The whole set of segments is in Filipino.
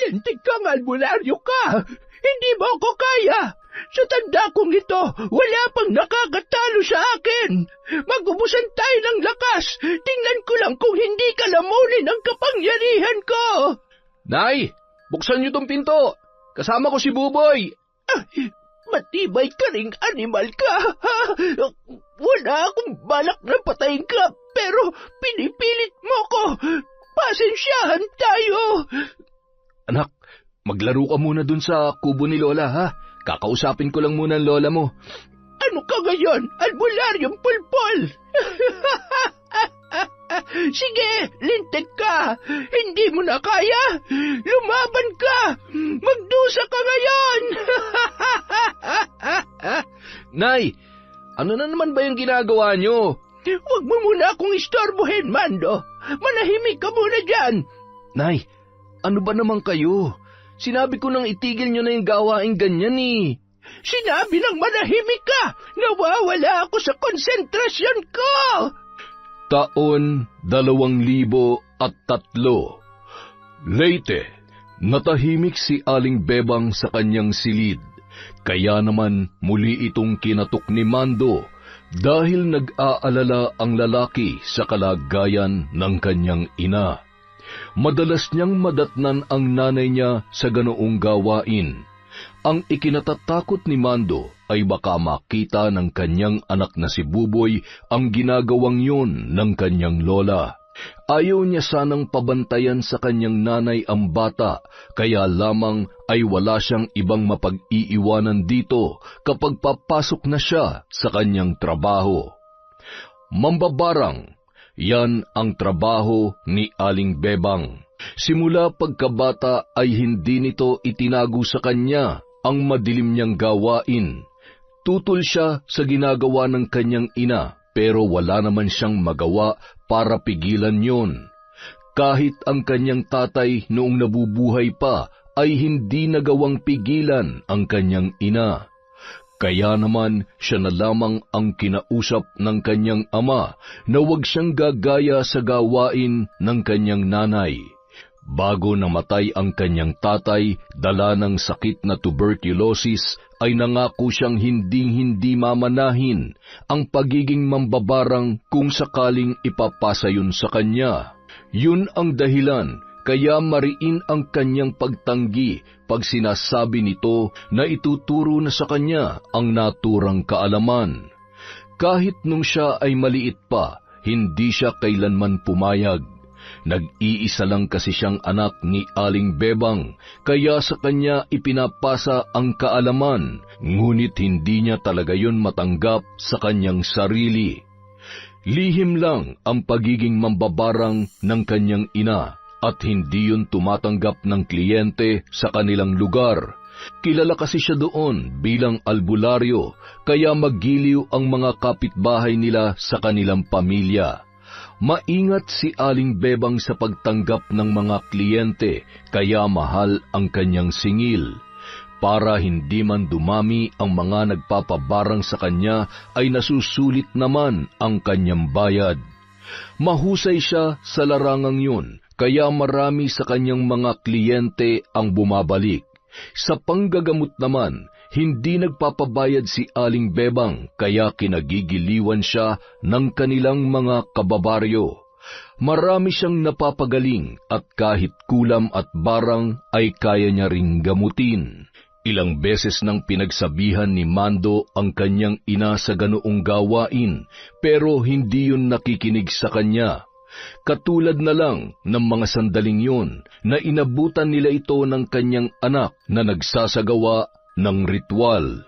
Lintik kang albularyo ka! Hindi mo ako kaya! Sa tanda kong ito, wala pang nakakatalo sa akin! Mag-ubusan tayo ng lakas! Tingnan ko lang kung hindi ka lamunin ang kapangyarihan ko! Nay, buksan niyo tong pinto! Kasama ko si Buboy! Matibay ka ring animal ka, ha? Wala akong balak na patayin ka, pero pinipilit mo ko. Pasensyahan tayo. Anak, maglaro ka muna dun sa kubo ni Lola, ha? Kakausapin ko lang muna ang lola mo. Ano ka ngayon? Albularyong pulpol! Sige, lintik ka! Hindi mo na kaya! Lumaban ka! Magdusa ka ngayon! Nay, ano na naman ba yung ginagawa nyo? Huwag mo muna akong istorbohin, Mando. Manahimik ka muna dyan. Nay, ano ba naman kayo? Sinabi ko nang itigil nyo na yung gawaing ganyan eh. Sinabi ng manahimik ka! Nawawala ako sa konsentrasyon ko! Taon 2003. Leyte, natahimik si Aling Bebang sa kanyang silid. Kaya naman muli itong kinatok ni Mando dahil nag-aalala ang lalaki sa kalagayan ng kanyang ina. Madalas niyang madatnan ang nanay niya sa ganoong gawain. Ang ikinatatakot ni Mando ay baka makita ng kanyang anak na si Buboy ang ginagawang yun ng kanyang lola. Ayaw niya sanang pabantayan sa kanyang nanay ang bata, kaya lamang ay wala siyang ibang mapag-iiwanan dito kapag papasok na siya sa kanyang trabaho. Mambabarang, yan ang trabaho ni Aling Bebang. Simula pagkabata ay hindi nito itinago sa kanya ang madilim niyang gawain. Tutol siya sa ginagawa ng kanyang ina, pero wala naman siyang magawa para pigilan yon. Kahit ang kanyang tatay noong nabubuhay pa ay hindi nagawang pigilan ang kanyang ina. Kaya naman siya na lamang ang kinausap ng kanyang ama na huwag siyang gagaya sa gawain ng kanyang nanay. Bago namatay ang kanyang tatay, dala ng sakit na tuberculosis, ay nangako siyang hinding-hindi mamanahin ang pagiging mambabarang kung sakaling ipapasa yun sa kanya. Yun ang dahilan kaya mariin ang kanyang pagtanggi pag sinasabi nito na ituturo na sa kanya ang naturang kaalaman. Kahit nung siya ay maliit pa, hindi siya kailanman pumayag. Nag-iisa lang kasi siyang anak ni Aling Bebang, kaya sa kanya ipinapasa ang kaalaman, ngunit hindi niya talaga yun matanggap sa kanyang sarili. Lihim lang ang pagiging mambabarang ng kanyang ina, at hindi yun tumatanggap ng kliyente sa kanilang lugar. Kilala kasi siya doon bilang albularyo, kaya maggiliw ang mga kapitbahay nila sa kanilang pamilya. Maingat si Aling Bebang sa pagtanggap ng mga kliyente, kaya mahal ang kanyang singil. Para hindi man dumami ang mga nagpapabarang sa kanya, ay nasusulit naman ang kanyang bayad. Mahusay siya sa larangang yun, kaya marami sa kanyang mga kliyente ang bumabalik. Sa panggagamot naman, hindi nagpapabayad si Aling Bebang, kaya kinagigiliwan siya ng kanilang mga kababaryo. Marami siyang napapagaling at kahit kulam at barang ay kaya niya ring gamutin. Ilang beses nang pinagsabihan ni Mando ang kanyang ina sa ganoong gawain, pero hindi yun nakikinig sa kanya. Katulad na lang ng mga sandaling yun na inabutan nila ito ng kanyang anak na nagsasagawa ng ritual.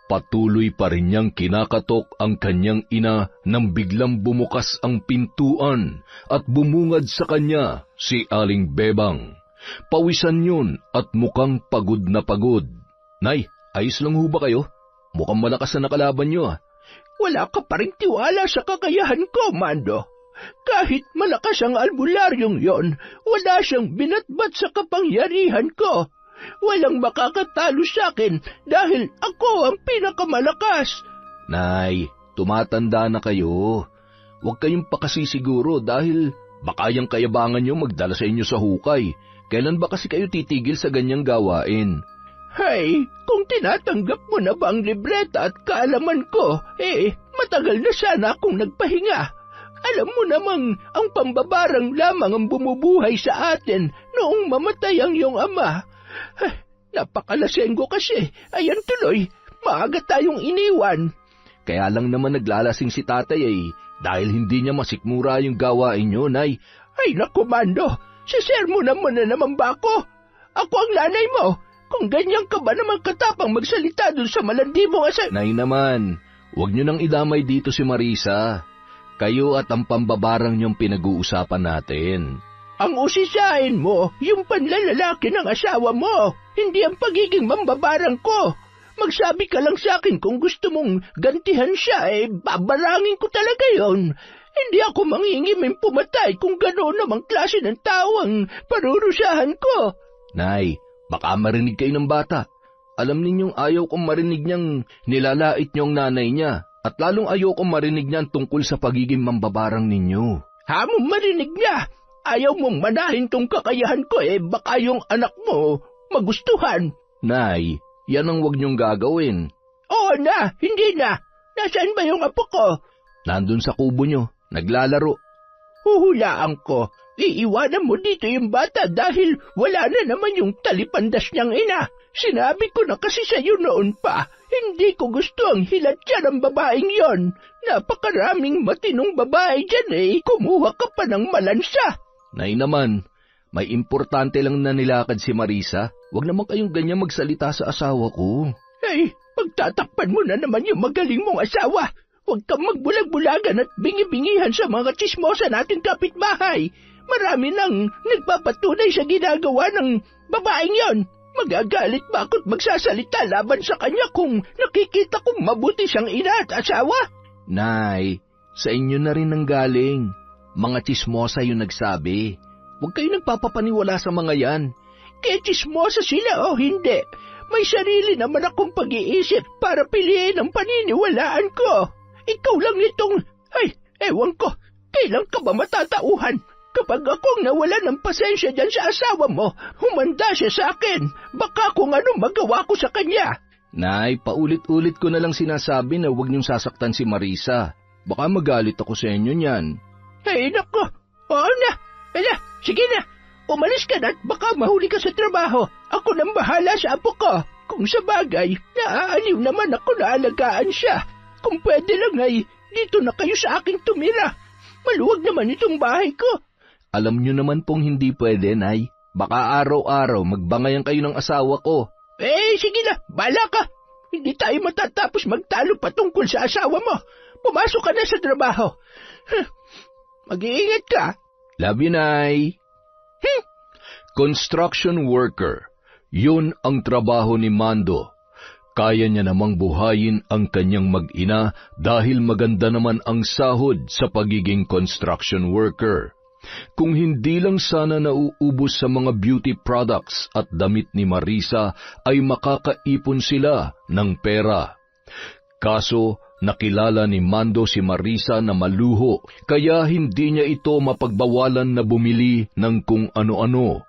Patuloy pa rin niyang kinakatok ang kanyang ina nang biglang bumukas ang pintuan at bumungad sa kanya si Aling Bebang. Pawisan yun at mukhang pagod na pagod. Nay, ayos lang ho ba kayo? Mukhang malakas na nakalaban niyo ah. Wala ka pa rin tiwala sa kakayahan ko, Mando. Kahit malakas ang albularyong yon, wala siyang binatbat sa kapangyarihan ko. Walang makakatalo sa akin dahil ako ang pinakamalakas. Nay, tumatanda na kayo. Huwag kayong pakasisiguro dahil Baka yung kayabangan nyo magdala sa inyo sa hukay. Kailan ba kasi kayo titigil sa ganyang gawain? Hay, kung tinatanggap mo na ba ang libreta at kaalaman ko, matagal na sana akong nagpahinga. Alam mo namang ang pambabarang lamang ang bumubuhay sa atin noong mamatay ang iyong ama. Napakalasenggo kasi, ayan tuloy, maaga tayong iniwan. Kaya lang naman naglalasing si tatay dahil hindi niya masikmura yung gawain nyo, Nay. Ay naku, Mando, sisermonan mo na naman ba ako? Ako ang nanay mo. Kung ganyan ka ba naman katapang magsalita dun sa malandi mong Nay naman, huwag nyo nang idamay dito si Marisa. Kayo at ang pambabarang niyong pinag-uusapan natin. Ang usisain mo, yung panlalalaki ng asawa mo, hindi ang pagiging mambabarang ko. Magsabi ka lang sa akin kung gusto mong gantihan siya, babarangin ko talaga yon. Hindi ako mangingiming pumatay kung gano'n namang klase ng tao ang parurusahan ko. Nay, baka marinig kayo ng bata. Alam ninyong ayaw kong marinig niyang nilalait niyong nanay niya. At lalong ayaw kong marinig niyan tungkol sa pagiging mambabarang ninyo. Hamong marinig niya. Ayaw mong manahin tong kakayahan ko baka yung anak mo magustuhan. Nay, yan ang huwag niyong gagawin. Oo na, hindi na. Nasaan ba yung apo ko? Nandun sa kubo niyo, naglalaro. Huhulaan ko. Iiwanan mo dito yung bata dahil wala na naman yung talipandas niyang ina. Sinabi ko na kasi sa'yo noon pa, hindi ko gusto ang hilat dyan ang babaeng yon. Napakaraming matinong babae dyan kumuha ka pa ng malansa. Nay naman, may importante lang na nilakad si Marisa. Huwag naman kayong ganyan magsalita sa asawa ko. Pagtatakpan mo na naman yung magaling mong asawa. Huwag kang magbulag-bulagan at bingi-bingihan sa mga tsismosa nating kapitbahay. Marami nang nagpapatunay sa ginagawa ng babaeng yon. Magagalit ba ako't magsasalita laban sa kanya kung nakikita kong mabuti siyang ina at asawa? Nay, sa inyo na rin nanggaling. Mga tsismosa yung nagsabi. Huwag kayo nagpapapaniwala sa mga yan. Kaya tsismosa sila o hindi. May sarili naman akong pag-iisip para piliin ang paniniwalaan ko. Ikaw lang itong... ewan ko, kailan ka ba matatauhan? Kapag akong nawala ng pasensya dyan sa asawa mo, humanda siya sa akin. Baka kung anong magawa ko sa kanya. Nay, paulit-ulit ko na lang sinasabi na huwag niyong sasaktan si Marisa. Baka magalit ako sa inyo niyan. Nako. Oo na. Sige na. Umalis ka na at baka mahuli ka sa trabaho. Ako nang bahala sa apo ko. Kung sa bagay, naaaliw naman ako na alagaan siya. Kung pwede lang dito na kayo sa aking tumira. Maluwag naman itong bahay ko. Alam niyo naman pong hindi pwede, Nay. Baka araw-araw magbangayan kayo ng asawa ko. Sige na, bala ka. Hindi tayo matatapos magtalo patungkol sa asawa mo. Pumasok ka na sa trabaho. Mag-iingat ka. Love you, Nay. Construction worker. Yun ang trabaho ni Mando. Kaya niya namang buhayin ang kanyang mag-ina dahil maganda naman ang sahod sa pagiging construction worker. Kung hindi lang sana nauubos sa mga beauty products at damit ni Marisa, ay makakaipon sila ng pera. Kaso, nakilala ni Mando si Marisa na maluho, kaya hindi niya ito mapagbawalan na bumili ng kung ano-ano.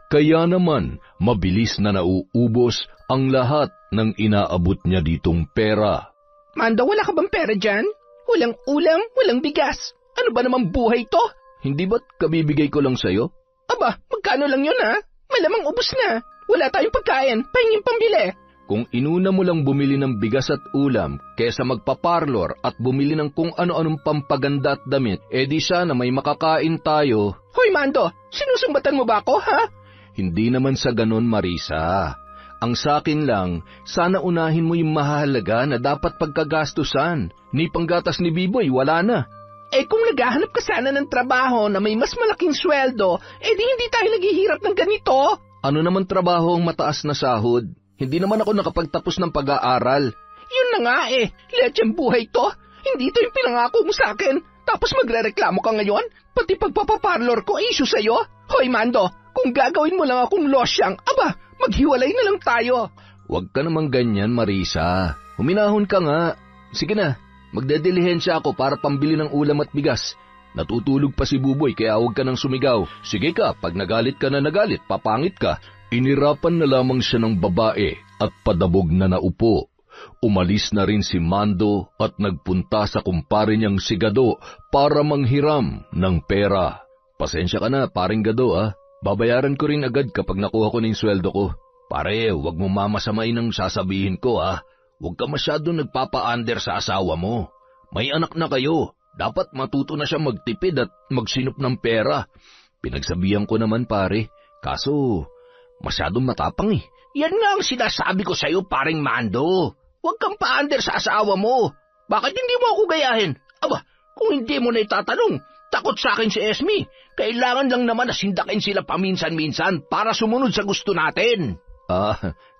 Kaya naman, mabilis na nauubos ang lahat ng inaabot niya ditong pera. Mando, wala ka bang pera dyan? Walang ulam, walang bigas. Ano ba namang buhay to? Hindi ba't kabibigay ko lang sa'yo? Aba, magkano lang yun Malamang ubos na. Wala tayong pagkain, pahingin pambili. Kung inuna mo lang bumili ng bigas at ulam, kesa magpaparlor at bumili ng kung ano-anong pampaganda at damit, di sana may makakain tayo. Hoy Mando, sinusumbatan mo ba ako, ha? Hindi naman sa ganon, Marisa. Ang sakin lang, sana unahin mo yung mahalaga na dapat pagkagastusan. Ni panggatas ni Biboy, wala na. Kung naghahanap ka sana ng trabaho na may mas malaking sweldo, di hindi tayo naghihirap ng ganito. Ano naman trabaho ang mataas na sahod? Hindi naman ako nakapagtapos ng pag-aaral. Yun na nga lecheng buhay to. Hindi to yung pinangako mo sa akin. Tapos magrereklamo ka ngayon? Pati pagpapaparlor ko issue sa'yo? Hoy Mando, kung gagawin mo lang akong losyang, maghiwalay na lang tayo. Huwag ka namang ganyan, Marisa. Huminahon ka nga. Sige na. Magdedilihensya ako para pambili ng ulam at bigas. Natutulog pa si Buboy kaya huwag ka nang sumigaw. Sige ka, pag nagalit ka na nagalit, papangit ka. Inirapan na lamang siya ng babae at padabog na naupo. Umalis na rin si Mando at nagpunta sa kumpare niyang si Gado para manghiram ng pera. Pasensya ka na, paring Gado Babayaran ko rin agad kapag nakuha ko ng sweldo ko. Pare, huwag mo mamasamain ang sasabihin ko Huwag ka masyadong nagpapa-under sa asawa mo. May anak na kayo. Dapat matuto na siya magtipid at magsinop ng pera. Pinagsabihan ko naman pare, kaso masyadong matapang Yan nga ang sinasabi ko sa'yo, paring Mando. Huwag kang pa-under sa asawa mo. Bakit hindi mo ako gayahin? Aba, kung hindi mo na itatanong, takot sa akin si Esme. Kailangan lang naman na sindakin sila paminsan-minsan para sumunod sa gusto natin.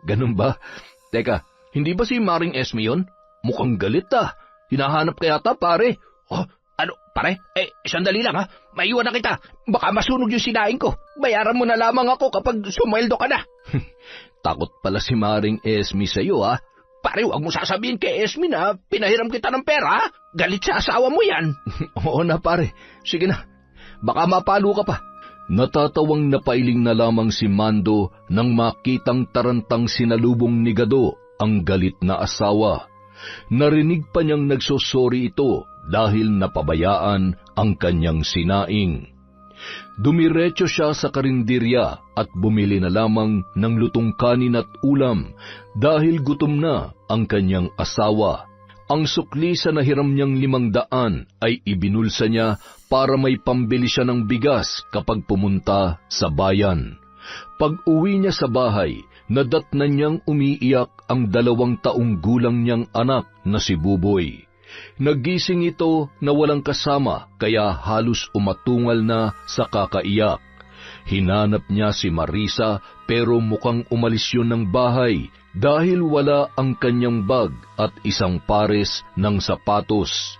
Ganun ba? Teka, hindi ba si Maring Esme yun? Mukhang galit Hinahanap ka yata pare. Ano, pare? Sandali lang Maiwan na kita. Baka masunog yung sinain ko. Bayaran mo na lamang ako kapag sumweldo ka na. Takot pala si Maring Esme sa'yo Pare, huwag mo sasabihin kay Esme na pinahiram kita ng pera. Galit sa asawa mo yan. Oo na pare. Sige na. Baka mapalo ka pa. Natatawang napailing na lamang si Mando nang makitang tarantang sinalubong ni Gado ang galit na asawa. Narinig pa niyang nagsosorry ito dahil napabayaan ang kanyang sinaing. Dumiretso siya sa karinderya at bumili na lamang ng lutong kanin at ulam dahil gutom na ang kanyang asawa. Ang sukli sa nahiram niyang 500 ay ibinulsa niya para may pambili siya ng bigas kapag pumunta sa bayan. Pag-uwi niya sa bahay, nadatnan niyang umiiyak ang 2 taong gulang niyang anak na si Buboy. Nagising ito na walang kasama kaya halos umatungal na sa kakaiyak. Hinanap niya si Marisa pero mukhang umalis yun ng bahay dahil wala ang kanyang bag at isang pares ng sapatos.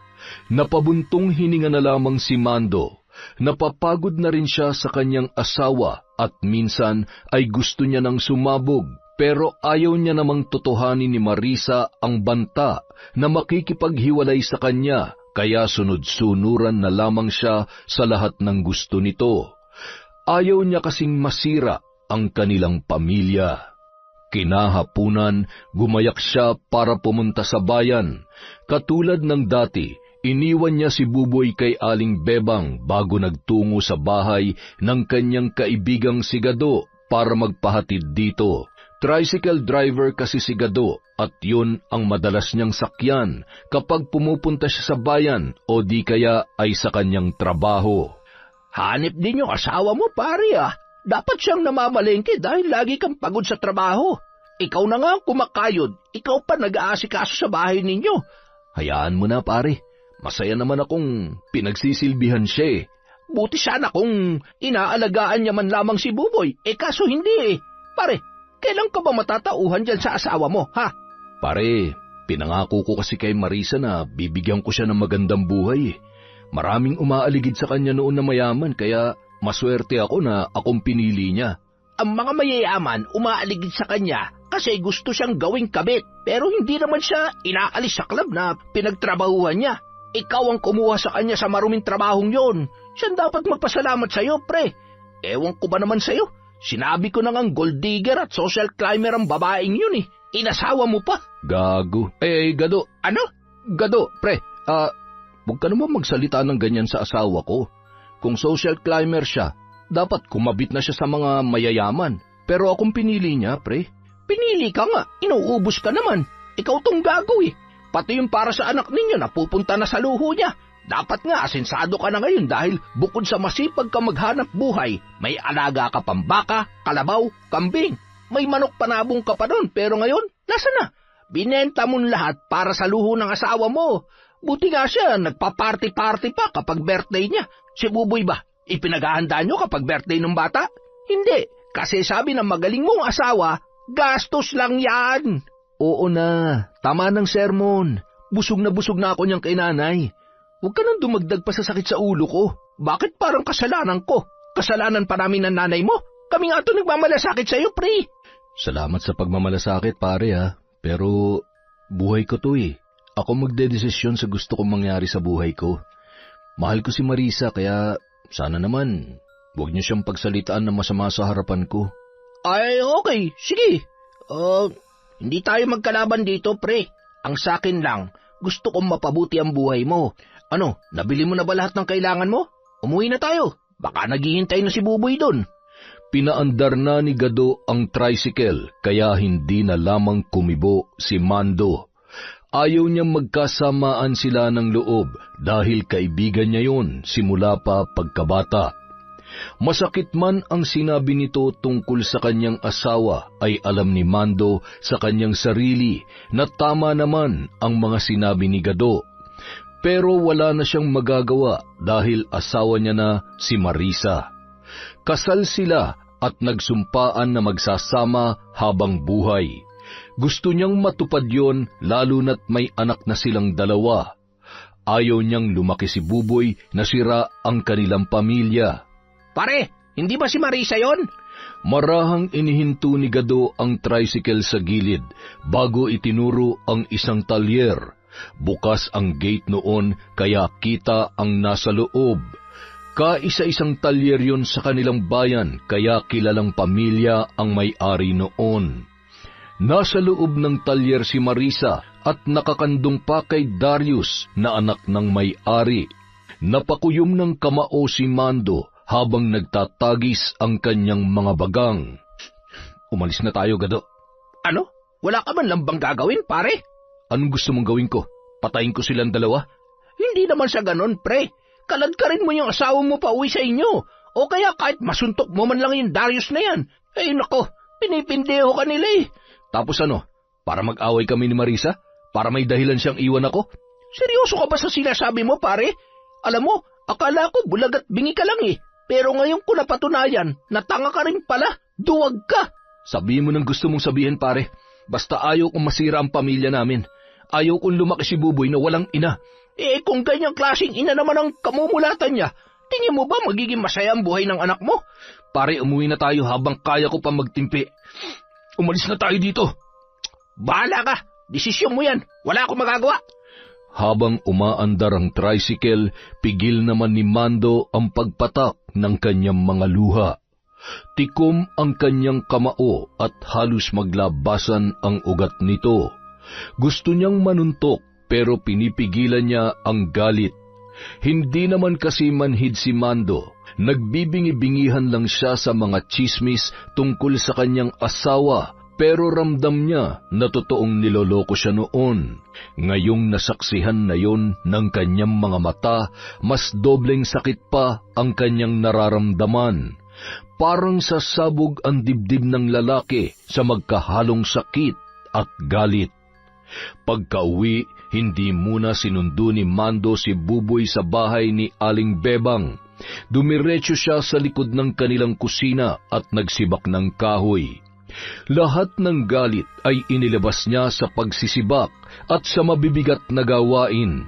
Napabuntong hininga na lamang si Mando. Napapagod na rin siya sa kanyang asawa at minsan ay gusto niya nang sumabog. Pero ayaw niya namang totohanin ni Marisa ang banta na makikipaghiwalay sa kanya, kaya sunod-sunuran na lamang siya sa lahat ng gusto nito. Ayaw niya kasing masira ang kanilang pamilya. Kinahapunan, gumayak siya para pumunta sa bayan. Katulad ng dati, iniwan niya si Buboy kay Aling Bebang bago nagtungo sa bahay ng kanyang kaibigang si Gado para magpahatid dito. Tricycle driver kasi si Gado at yun ang madalas niyang sakyan kapag pumupunta siya sa bayan o di kaya ay sa kanyang trabaho. Hanip din yung asawa mo, pare Dapat siyang namamalengke dahil lagi kang pagod sa trabaho. Ikaw na nga ang kumakayod, ikaw pa nag-aasikaso sa bahay ninyo. Hayaan mo na pare, masaya naman akong pinagsisilbihan siya Buti sana kung inaalagaan niya man lamang si Buboy, kaso hindi Pare, kailan ka ba matatauhan dyan sa asawa mo, Pare, pinangako ko kasi kay Marisa na bibigyan ko siya ng magandang buhay. Maraming umaaligid sa kanya noon na mayaman, kaya maswerte ako na akong pinili niya. Ang mga mayayaman umaaligid sa kanya kasi gusto siyang gawing kabit, pero hindi naman siya inaalis sa club na pinagtrabahuhan niya. Ikaw ang kumuha sa kanya sa maruming trabahong yon. Siya dapat magpasalamat sa'yo, pre. Ewan ko ba naman sa'yo? Sinabi ko na ngang gold digger at social climber ang babaeng yun Inasawa mo pa. Gago. Gado. Ano? Gado, pre. Huwag ka naman magsalita ng ganyan sa asawa ko. Kung social climber siya, dapat kumabit na siya sa mga mayayaman. Pero akong pinili niya, pre. Pinili ka nga. Inuubos ka naman. Ikaw tong gago Pati yung para sa anak ninyo na pupunta na sa luho niya. Dapat nga asensado ka na ngayon dahil bukod sa masipag ka maghanap buhay, may alaga ka pang baka, kalabaw, kambing. May manok panabong ka pa doon, pero ngayon, nasa na? Binenta mo lahat para sa luho ng asawa mo. Buti nga siya, nagpa-party-party pa kapag birthday niya. Si Buboy ba, ipinaghahanda nyo kapag birthday ng bata? Hindi, kasi sabi ng magaling mong asawa, gastos lang yan. Oo na, tama ng sermon. Busog na ako niyang kay nanay. Huwag ka nang dumagdag pa sa sakit sa ulo ko. Bakit parang kasalanan ko? Kasalanan pa namin ng nanay mo? Kami nga ito nagmamalasakit sa'yo, pre. Salamat sa pagmamalasakit, pare Pero buhay ko to Ako magdedesisyon sa gusto kong mangyari sa buhay ko. Mahal ko si Marisa kaya sana naman huwag niyo siyang pagsalitaan na masama sa harapan ko. Ay, okay. Sige. Hindi tayo magkalaban dito, pre. Ang sakin lang, gusto kong mapabuti ang buhay mo. Ano, nabili mo na ba lahat ng kailangan mo? Umuwi na tayo. Baka naghihintay na si Buboy doon. Pinaandar na ni Gado ang tricycle kaya hindi na lamang kumibo si Mando. Ayaw niyang magkasamaan sila ng loob dahil kaibigan niya yun simula pa pagkabata. Masakit man ang sinabi nito tungkol sa kanyang asawa ay alam ni Mando sa kanyang sarili na tama naman ang mga sinabi ni Gado. Pero wala na siyang magagawa dahil asawa niya na si Marisa. Kasal sila at nagsumpaan na magsasama habang buhay. Gusto niyang matupad yon lalo na't may anak na silang dalawa. Ayaw niyang lumaki si Buboy na sira ang kanilang pamilya. Pare, hindi ba si Marisa yon? Marahang inihinto ni Gado ang tricycle sa gilid bago itinuro ang isang talyer. Bukas ang gate noon kaya kita ang nasa loob. Kaisa-isang talyer yon sa kanilang bayan kaya kilalang pamilya ang may-ari noon. Nasa loob ng talyer si Marisa at nakakandong pa kay Darius na anak ng may-ari. Napakuyom ng kamao si Mando habang nagtatagis ang kanyang mga bagang. Umalis na tayo, Gado. Ano? Wala ka man lang bang gagawin, pare? Anong gusto mong gawin ko? Patayin ko silang dalawa? Hindi naman sa ganon, pre. Kaladkarin mo yung asawa mo pa uwi sa inyo. O kaya kahit masuntok mo man lang yung Darius na yan. Ay nako, pinipindeho ka nila eh. Tapos ano? Para mag-away kami ni Marisa? Para may dahilan siyang iwan ako? Seryoso ka ba sa sinasabi mo, pare? Alam mo, akala ko bulag at bingi ka lang eh. Pero ngayon ko napatunayan, natanga ka rin pala. Duwag ka. Sabihin mo nang gusto mong sabihin, pare. Basta ayaw kong masira ang pamilya namin. Ayaw kong lumaki si Buboy na walang ina. Eh kung ganyang klaseng ina naman ang kamumulatan niya, tingin mo ba magiging masaya ang buhay ng anak mo? Pare, umuwi na tayo habang kaya ko pa magtimpi. Umalis na tayo dito. Bahala ka. Desisyon mo yan. Wala akong magagawa. Habang umaandar ang tricycle, pigil naman ni Mando ang pagpatak ng kanyang mga luha. Tikom ang kanyang kamao at halos maglabasan ang ugat nito. Gusto niyang manuntok pero pinipigilan niya ang galit. Hindi naman kasi manhid si Mando. Nagbibingi-bingihan lang siya sa mga tsismis tungkol sa kanyang asawa pero ramdam niya na totoong niloloko siya noon. Ngayong nasaksihan na yon ng kanyang mga mata, mas dobleng sakit pa ang kanyang nararamdaman. Parang sasabog ang dibdib ng lalaki sa magkahalong sakit at galit. Pagkauwi, hindi muna sinundo ni Mando si Buboy sa bahay ni Aling Bebang. Dumiretso siya sa likod ng kanilang kusina at nagsibak ng kahoy. Lahat ng galit ay inilabas niya sa pagsisibak at sa mabibigat na gawain.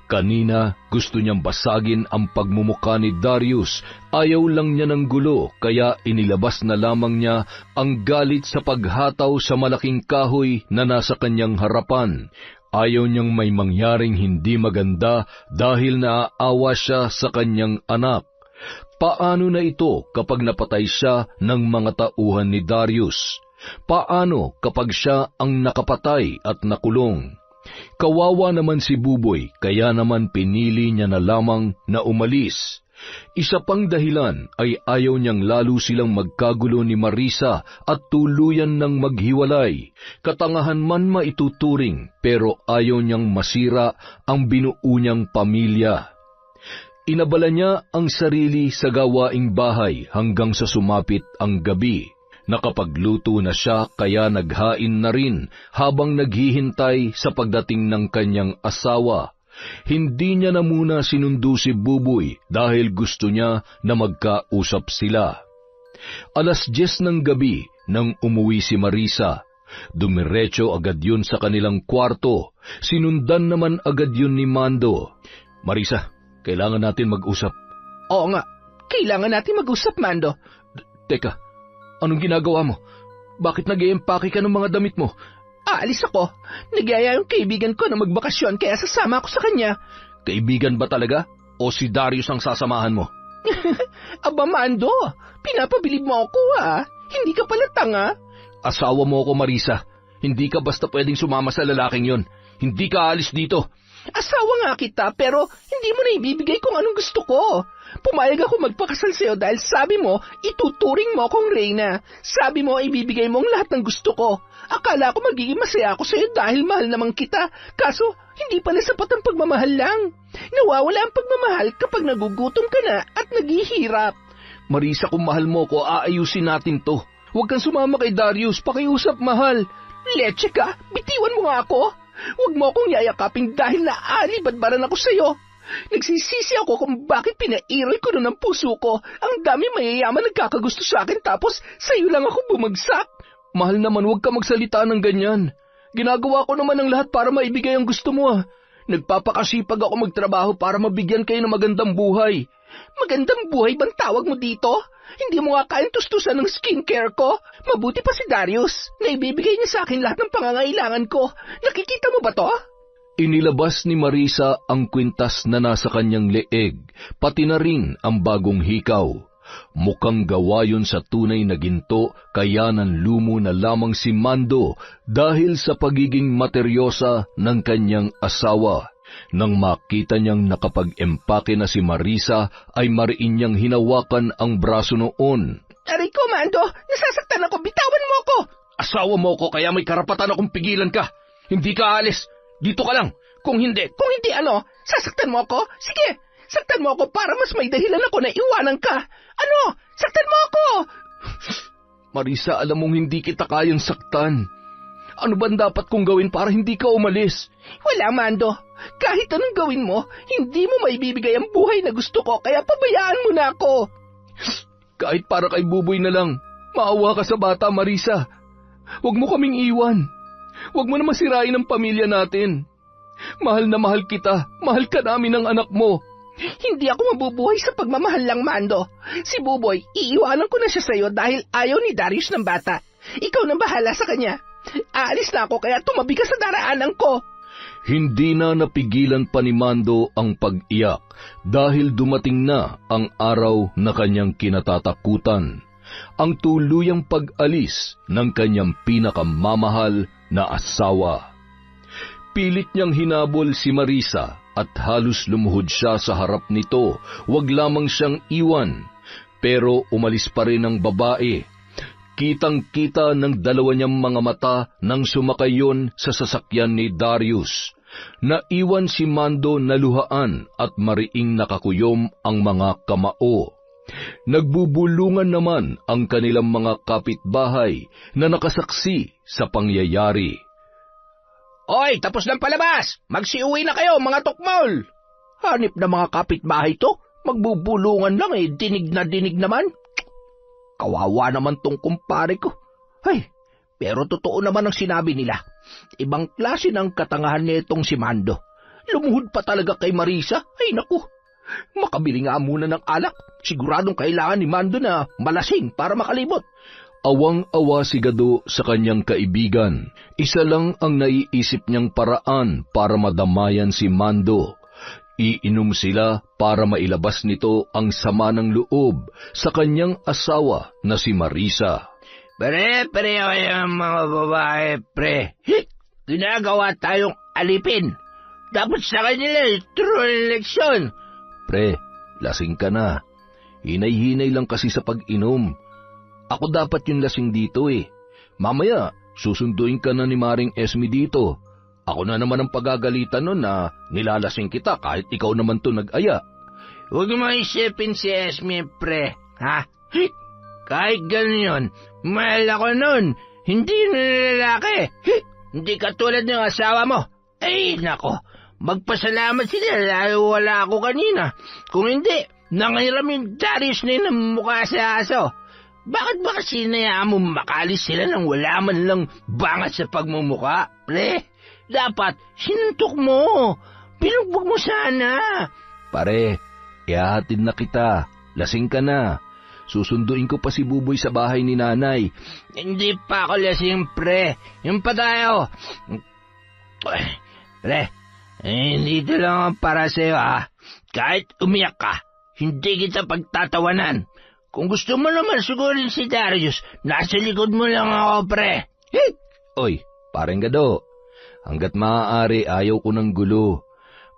Kanina gusto niyang basagin ang pagmumukha ni Darius. Ayaw lang niya ng gulo kaya inilabas na lamang niya ang galit sa paghataw sa malaking kahoy na nasa kanyang harapan. Ayaw niyang may mangyaring hindi maganda dahil naaawa siya sa kanyang anak. Paano na ito kapag napatay siya ng mga tauhan ni Darius? Paano kapag siya ang nakapatay at nakulong? Kawawa naman si Buboy, kaya naman pinili niya na lamang na umalis. Isa pang dahilan ay ayaw niyang lalo silang magkagulo ni Marisa at tuluyan ng maghiwalay. Katangahan man maituturing, pero ayaw niyang masira ang binuo niyang pamilya. Inabala niya ang sarili sa gawaing bahay hanggang sa sumapit ang gabi. Nakapagluto na siya kaya naghain na rin habang naghihintay sa pagdating ng kanyang asawa. Hindi niya na muna sinundo si Buboy dahil gusto niya na magkausap sila. 10:00 ng gabi nang umuwi si Marisa. Dumiretso agad yun sa kanilang kwarto. Sinundan naman agad yun ni Mando. Marisa, kailangan natin mag-usap. Oo nga, kailangan natin mag-usap, Mando. Teka, anong ginagawa mo? Bakit nag-iempake ka ng mga damit mo? Aalis ako. Nagyaya yung kaibigan ko na magbakasyon kaya sasama ako sa kanya. Kaibigan ba talaga? o si Darius ang sasamahan mo? Aba, Mando, pinapabilib mo ako Hindi ka pala tanga. Asawa mo ako, Marisa. Hindi ka basta pwedeng sumama sa lalaking yon. Hindi ka alis dito. Asawa nga kita, pero hindi mo na ibibigay kung anong gusto ko. Pumayag ako magpakasal sa'yo dahil sabi mo, ituturing mo akong reyna. Sabi mo, ibibigay mo ang lahat ng gusto ko. Akala ko magiging masaya ako sa'yo dahil mahal naman kita. Kaso, hindi pala sapat ang pagmamahal lang. Nawawala ang pagmamahal kapag nagugutom ka na at naghihirap. Marisa, kung mahal mo ko, aayusin natin to. Huwag kang sumama kay Darius, pakiusap, mahal. Leche ka, bitiwan mo nga ako. Huwag mo akong yayakapin dahil naalibadbaran ako sa'yo. Nagsisisi ako kung bakit pinairal ko nun ang puso ko. Ang dami mayayaman nagkakagusto sa akin tapos sa'yo lang ako bumagsak. Mahal naman, huwag ka magsalita ng ganyan. Ginagawa ko naman ang lahat para maibigay ang gusto mo. Nagpapakasipag ako magtrabaho para mabigyan kayo ng magandang buhay. Magandang buhay bang tawag mo dito? Hindi mo nga kayang tustusan ng skincare ko. Mabuti pa si Darius. Naibibigay niya sa akin lahat ng pangangailangan ko. Nakikita mo ba to? Inilabas ni Marisa ang kwintas na nasa kanyang leeg, pati na rin ang bagong hikaw. Mukhang gawa yun sa tunay na ginto, kaya nanlumo na lamang si Mando dahil sa pagiging materyosa ng kanyang asawa. Nang makita niyang nakapag-empake na si Marisa, ay mariin niyang hinawakan ang braso noon. Aray ko, Mando! Nasasaktan ako! Bitawan mo ako! Asawa mo ko, kaya may karapatan akong pigilan ka. Hindi ka alis. Dito ka lang. Kung hindi ano? Sasaktan mo ako? Sige! Saktan mo ako para mas may dahilan ako na iwanan ka. Ano? Saktan mo ako! Marisa, alam mong hindi kita kayang saktan. Ano ba dapat kong gawin para hindi ka umalis? Wala, Mando. Kahit anong gawin mo, hindi mo maibibigay ang buhay na gusto ko, kaya pabayaan mo na ako. Kahit para kay Buboy na lang, maawa ka sa bata, Marisa. Huwag mo kaming iwan. Huwag mo na masirain ang pamilya natin. Mahal na mahal kita. Mahal ka namin ng anak mo. Hindi ako mabubuhay sa pagmamahal lang, Mando. Si Buboy, iiwanan ko na siya sa'yo dahil ayaw ni Darius ng bata. Ikaw nang bahala sa kanya. Aalis na ako kaya tumabi ka sa daraanan ko. Hindi na napigilan pa ni Mando ang pag-iyak dahil dumating na ang araw na kanyang kinatatakutan. Ang tuluyang pag-alis ng kanyang pinakamamahal na asawa. Pilit niyang hinabol si Marisa at halos lumuhod siya sa harap nito, wag lamang siyang iwan. Pero umalis pa rin ang babae. Kitang-kita ng dalawa niyang mga mata nang sumakay yun sa sasakyan ni Darius. Naiwan si Mando na luhaan at mariing nakakuyom ang mga kamao. Nagbubulungan naman ang kanilang mga kapitbahay na nakasaksi sa pangyayari. Oy, tapos ng palabas! Magsiuwi na kayo, mga tukmol! Hanip na mga kapitbahay to. Magbubulungan lang dinig na dinig naman. Kawawa naman tong kumpare ko. Ay, pero totoo naman ang sinabi nila. Ibang klase ng katangahan nitong si Mando. Lumuhod pa talaga kay Marisa. Ay naku, makabili nga muna ng alak. Siguradong kailangan ni Mando na malasing para makalibot. Awang-awa si Gado sa kanyang kaibigan. Isa lang ang naiisip niyang paraan para madamayan si Mando. Iinom sila para mailabas nito ang sama ng loob sa kanyang asawa na si Marisa. Pre, yung mga babae, pre. Ginagawa tayong alipin. Dapat sa kanila, true eleksyon. Pre, lasing ka na. Hinay-hinay lang kasi sa pag-inom. Ako dapat yung lasing dito Mamaya, susunduin ka na ni Maring Esme dito. Ako na naman ang pagagalitan nun na nilalasing kita kahit ikaw naman to nag-aya. Huwag mo isipin si Esme, pre. Ha? Kahit ganun yun, mahal ako nun. Hindi yun lalaki. Hindi katulad ng asawa mo. Ay, nako. Magpasalamat sila lalo wala ako kanina. Kung hindi, nangiram yung Darius na yun ang mukha sa aso. Bakit ba kasi hinayaan mo makalis sila nang wala man lang bangat sa pagmumukha? Pre, dapat sinuntok mo. Binugbog mo sana. Pare, ihahatid na kita. Lasing ka na. Susunduin ko pa si Buboy sa bahay ni nanay. Hindi pa ako lasing, pre. Yung pa tayo. Pre, dito lang ang para sa'yo, ha. Kahit umiyak ka, hindi kita pagtatawanan. Kung gusto mo naman sugurin si Darius, nasa likod mo lang ako, pre. Hey! Oy, pareng Gado. Hanggat maaari, ayaw ko ng gulo.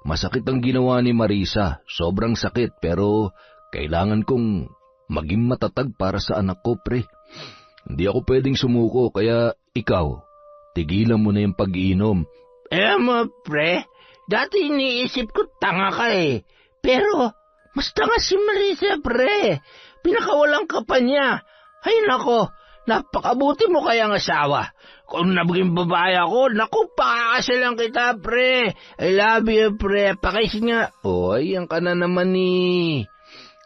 Masakit ang ginawa ni Marisa. Sobrang sakit, pero kailangan kong maging matatag para sa anak ko, pre. Hindi ako pwedeng sumuko, kaya ikaw, tigilan mo na yung pag-iinom. Mo, pre, dati iniisip ko tanga ka eh. Pero, mas tanga si Marisa, pre. Pinakawalang ka pa niya. Ay nako, napakabuti mo kayang asawa. Kung nabaging babae ako, naku, pakakasalan kita, pre. I love you, pre. Pakis nga. Oy, yan ka na naman eh.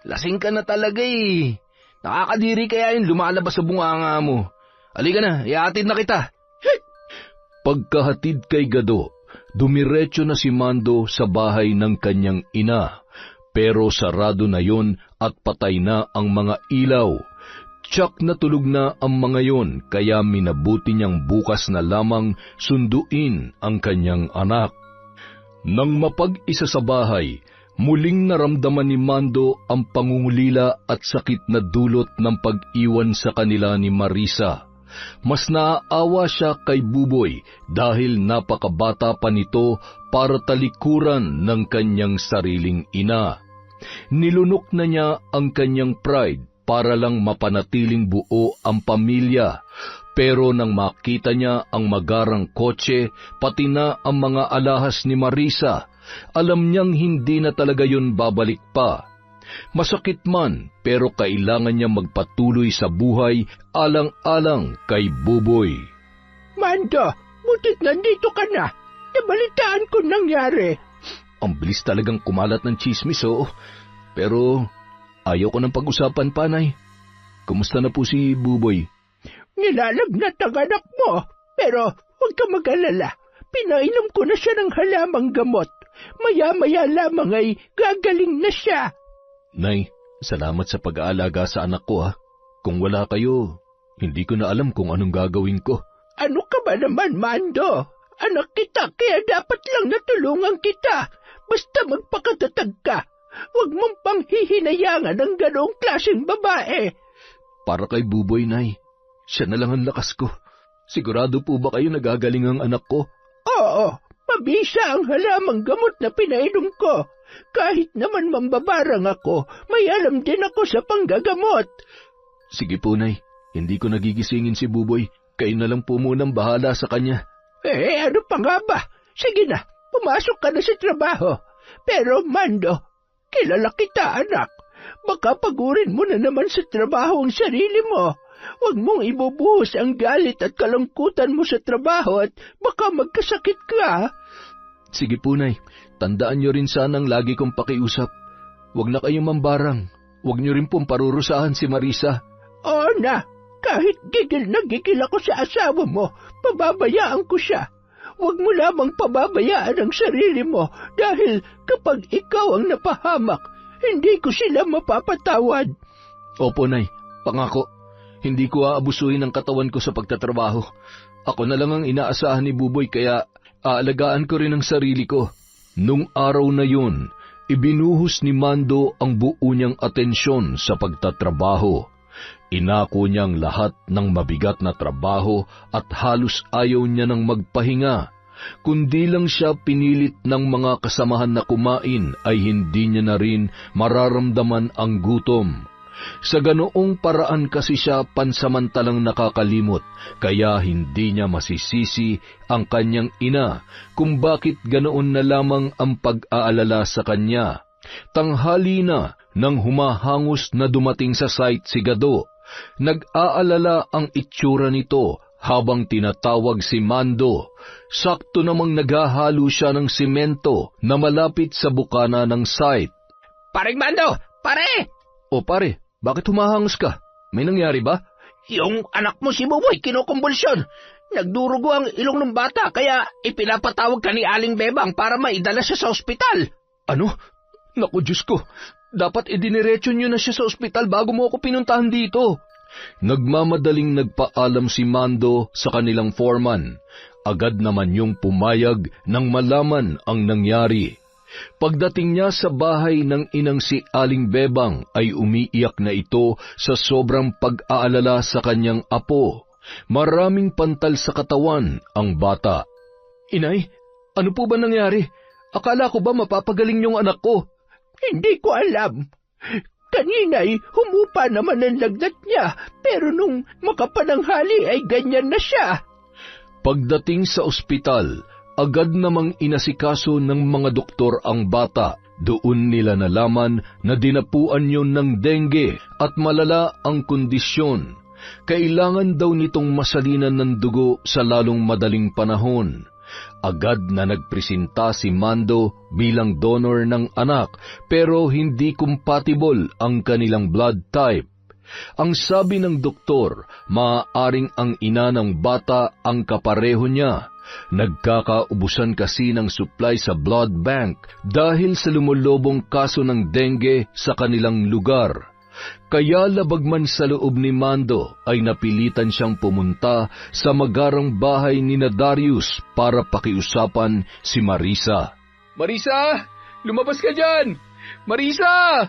Lasing ka na talaga eh. Nakakadiri kaya yung lumalabas sa bunganga mo. Halika na, ihatid na kita. Pagkahatid kay Gado, dumiretso na si Mando sa bahay ng kanyang ina. Pero sarado na yon at patay na ang mga ilaw. Tsak na tulog na ang mga yon, kaya minabuti niyang bukas na lamang sunduin ang kanyang anak. Nang mapag-isa sa bahay, muling naramdaman ni Mando ang pangungulila at sakit na dulot ng pag-iwan sa kanila ni Marisa. Mas naaawa siya kay Buboy dahil napakabata pa nito para talikuran ng kanyang sariling ina. Nilunok na niya ang kanyang pride para lang mapanatiling buo ang pamilya. Pero nang makita niya ang magarang kotse, pati na ang mga alahas ni Marisa, alam niyang hindi na talaga yun babalik pa. Masakit man, pero kailangan niya magpatuloy sa buhay alang-alang kay Buboy. Mando, butit nandito ka na. Nabalitaan ko nangyari. Ang bilis talagang kumalat ng chismis, oh. Pero ayaw ko ng pag-usapan, Panay. Kumusta na po si Buboy? Nilalagnat ang anak mo, pero huwag ka mag-alala. Pinainom ko na siya ng halamang gamot. Maya-maya lamang ay gagaling na siya. Nay, salamat sa pag-aalaga sa anak ko, ha. Kung wala kayo, hindi ko na alam kung anong gagawin ko. Ano ka ba naman, Mando? Anak kita, kaya dapat lang natulungan kita. Basta magpakatatag ka. Huwag mong panghihinayangan ng ganoong klaseng babae. Para kay Buboy, Nay. Siya na lang ang lakas ko. Sigurado po ba kayo nagagaling ang anak ko? Oo, mabisa ang halamang gamot na pinainom ko. Kahit naman mambabarang ako, may alam din ako sa panggagamot. Sige po, Nay. Hindi ko nagigisingin si Buboy. Kayo na lang po munang bahala sa kanya. Ano pa nga ba? Sige na, pumasok ka na sa trabaho. Pero, Mando, kilala kita, anak. Baka pagurin mo na naman sa trabaho ang sarili mo. Huwag mong ibubuhos ang galit at kalungkutan mo sa trabaho at baka magkasakit ka. Sige po, Nay. Tandaan niyo rin sanang lagi kong pakiusap. Huwag na kayong mambarang. Huwag niyo rin pong parurusahan si Marisa. Oo na. Kahit gigil na gigil ako sa asawa mo, pababayaan ko siya. Huwag mo lamang pababayaan ang sarili mo dahil kapag ikaw ang napahamak, hindi ko sila mapapatawad. Opo, Nay. Pangako. Hindi ko aabusuhin ang katawan ko sa pagtatrabaho. Ako na lang ang inaasahan ni Buboy kaya aalagaan ko rin ang sarili ko. Nung araw na yun, ibinuhos ni Mando ang buo niyang atensyon sa pagtatrabaho. Inako niyang lahat ng mabigat na trabaho at halos ayaw niya nang magpahinga. Kundi lang siya pinilit ng mga kasamahan na kumain ay hindi niya na rin mararamdaman ang gutom. Sa ganoong paraan kasi siya pansamantalang nakakalimot, kaya hindi niya masisisi ang kanyang ina kung bakit ganoon na lamang ang pag-aalala sa kanya. Tanghali na nang humahangos na dumating sa site si Gado. Nag-aalala ang itsura nito habang tinatawag si Mando. Sakto namang naghahalo siya ng simento na malapit sa bukana ng site. Paring Mando! Pare! O pare, bakit humahangos ka? May nangyari ba? Yung anak mo si Buboy kinukumbulsyon. Nagdurugo ang ilong ng bata kaya ipinapatawag ka ni Aling Bebang para maidala siya sa ospital. Ano? Naku, Diyos ko. Dapat idiniretso niyo na siya sa ospital bago mo ako pinuntahan dito. Nagmamadaling nagpaalam si Mando sa kanilang foreman. Agad naman yung pumayag nang malaman ang nangyari. Pagdating niya sa bahay ng inang si Aling Bebang ay umiiyak na ito sa sobrang pag-aalala sa kanyang apo. Maraming pantal sa katawan ang bata. Inay, ano po ba nangyari? Akala ko ba mapapagaling yung anak ko? Hindi ko alam. Kanina'y humupa naman ang lagnat niya, pero nung makapananghali ay ganyan na siya. Pagdating sa ospital, agad namang inasikaso ng mga doktor ang bata. Doon nila nalaman na dinapuan yun ng dengue at malala ang kondisyon. Kailangan daw nitong masalinan ng dugo sa lalong madaling panahon. Agad na nagpresenta si Mando bilang donor ng anak pero hindi compatible ang kanilang blood type. Ang sabi ng doktor, maaaring ang ina ng bata ang kapareho niya. Nagkakaubusan kasi ng supply sa blood bank dahil sa lumulubong kaso ng dengue sa kanilang lugar. Kaya labag man sa loob ni Mando ay napilitan siyang pumunta sa magarang bahay ni Darius para pakiusapan si Marisa. Marisa! Lumabas ka dyan! Marisa!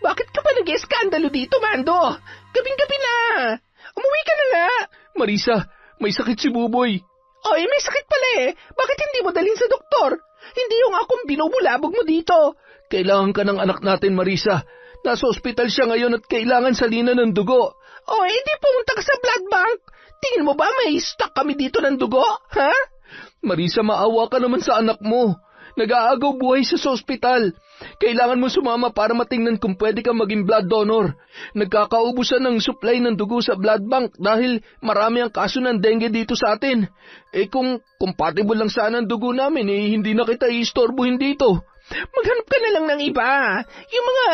Bakit ka pa nag-eskandalo dito, Mando? Gabing-gabi na! Umuwi ka na nga! Marisa, may sakit si Buboy. Oy, may sakit pala eh. Bakit hindi mo dalhin sa doktor? Hindi yung akong binubulabog mo dito. Kailangan ka ng anak natin, Marisa. Nasa ospital siya ngayon at kailangan salinan ng dugo. Oh, hindi pumunta ka sa blood bank. Tingin mo ba may stock kami dito ng dugo? Ha? Marisa, maawa ka naman sa anak mo. Nag-aagaw buhay siya sa ospital. Kailangan mo sumama para matingnan kung pwede kang maging blood donor. Nagkakaubusan ng supply ng dugo sa blood bank dahil marami ang kaso ng dengue dito sa atin. Kung compatible lang sana ang dugo namin, hindi na kita iistorbohin dito. Maghanap ka na lang ng iba. Yung mga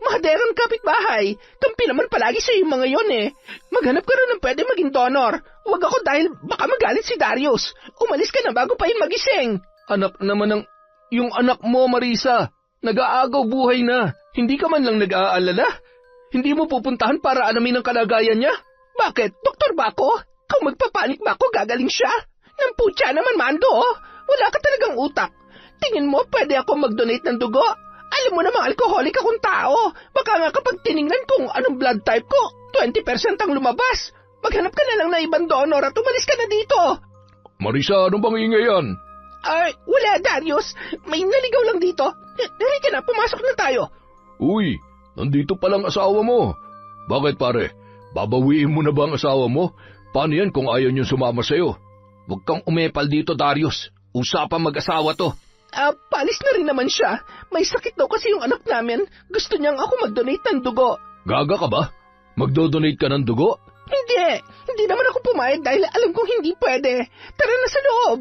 mahaderang kapitbahay. Kampi naman palagi sa yung mga yon eh. Maghanap ka rin ng pwede maging donor. Huwag ako dahil baka magalit si Darius. Umalis ka na bago pa yun magising. Anak naman ng... Yung anak mo, Marisa, nag-aagaw buhay na. Hindi ka man lang nag-aalala. Hindi mo pupuntahan para alamin ang kalagayan niya. Bakit? Doktor ba ako? Kung magpapanik ba ako, gagaling siya? Namputya naman, Mando, oh. Wala ka talagang utak. Tingin mo, pwede ako mag-donate ng dugo? Alam mo namang alcoholic akong tao. Baka nga kapag tiningnan kung anong blood type ko, 20% ang lumabas. Maghanap ka na lang na ibang donor at umalis ka na dito. Marisa, ano bang ingay yan? Ay, wala, Darius. May naligaw lang dito. Halika na, pumasok na tayo. Uy, nandito palang asawa mo. Bakit pare? Babawiin mo na ba ang asawa mo? Paano yan kung ayaw niyong sumama sa'yo? Huwag kang umepal dito, Darius. Usapang mag-asawa to. Palis na rin naman siya. May sakit daw kasi yung anak namin. Gusto niyang ako mag-donate ng dugo. Gaga ka ba? Magdo-donate ka ng dugo? Hindi naman ako pumayag dahil alam kong hindi pwede. Tara na sa loob.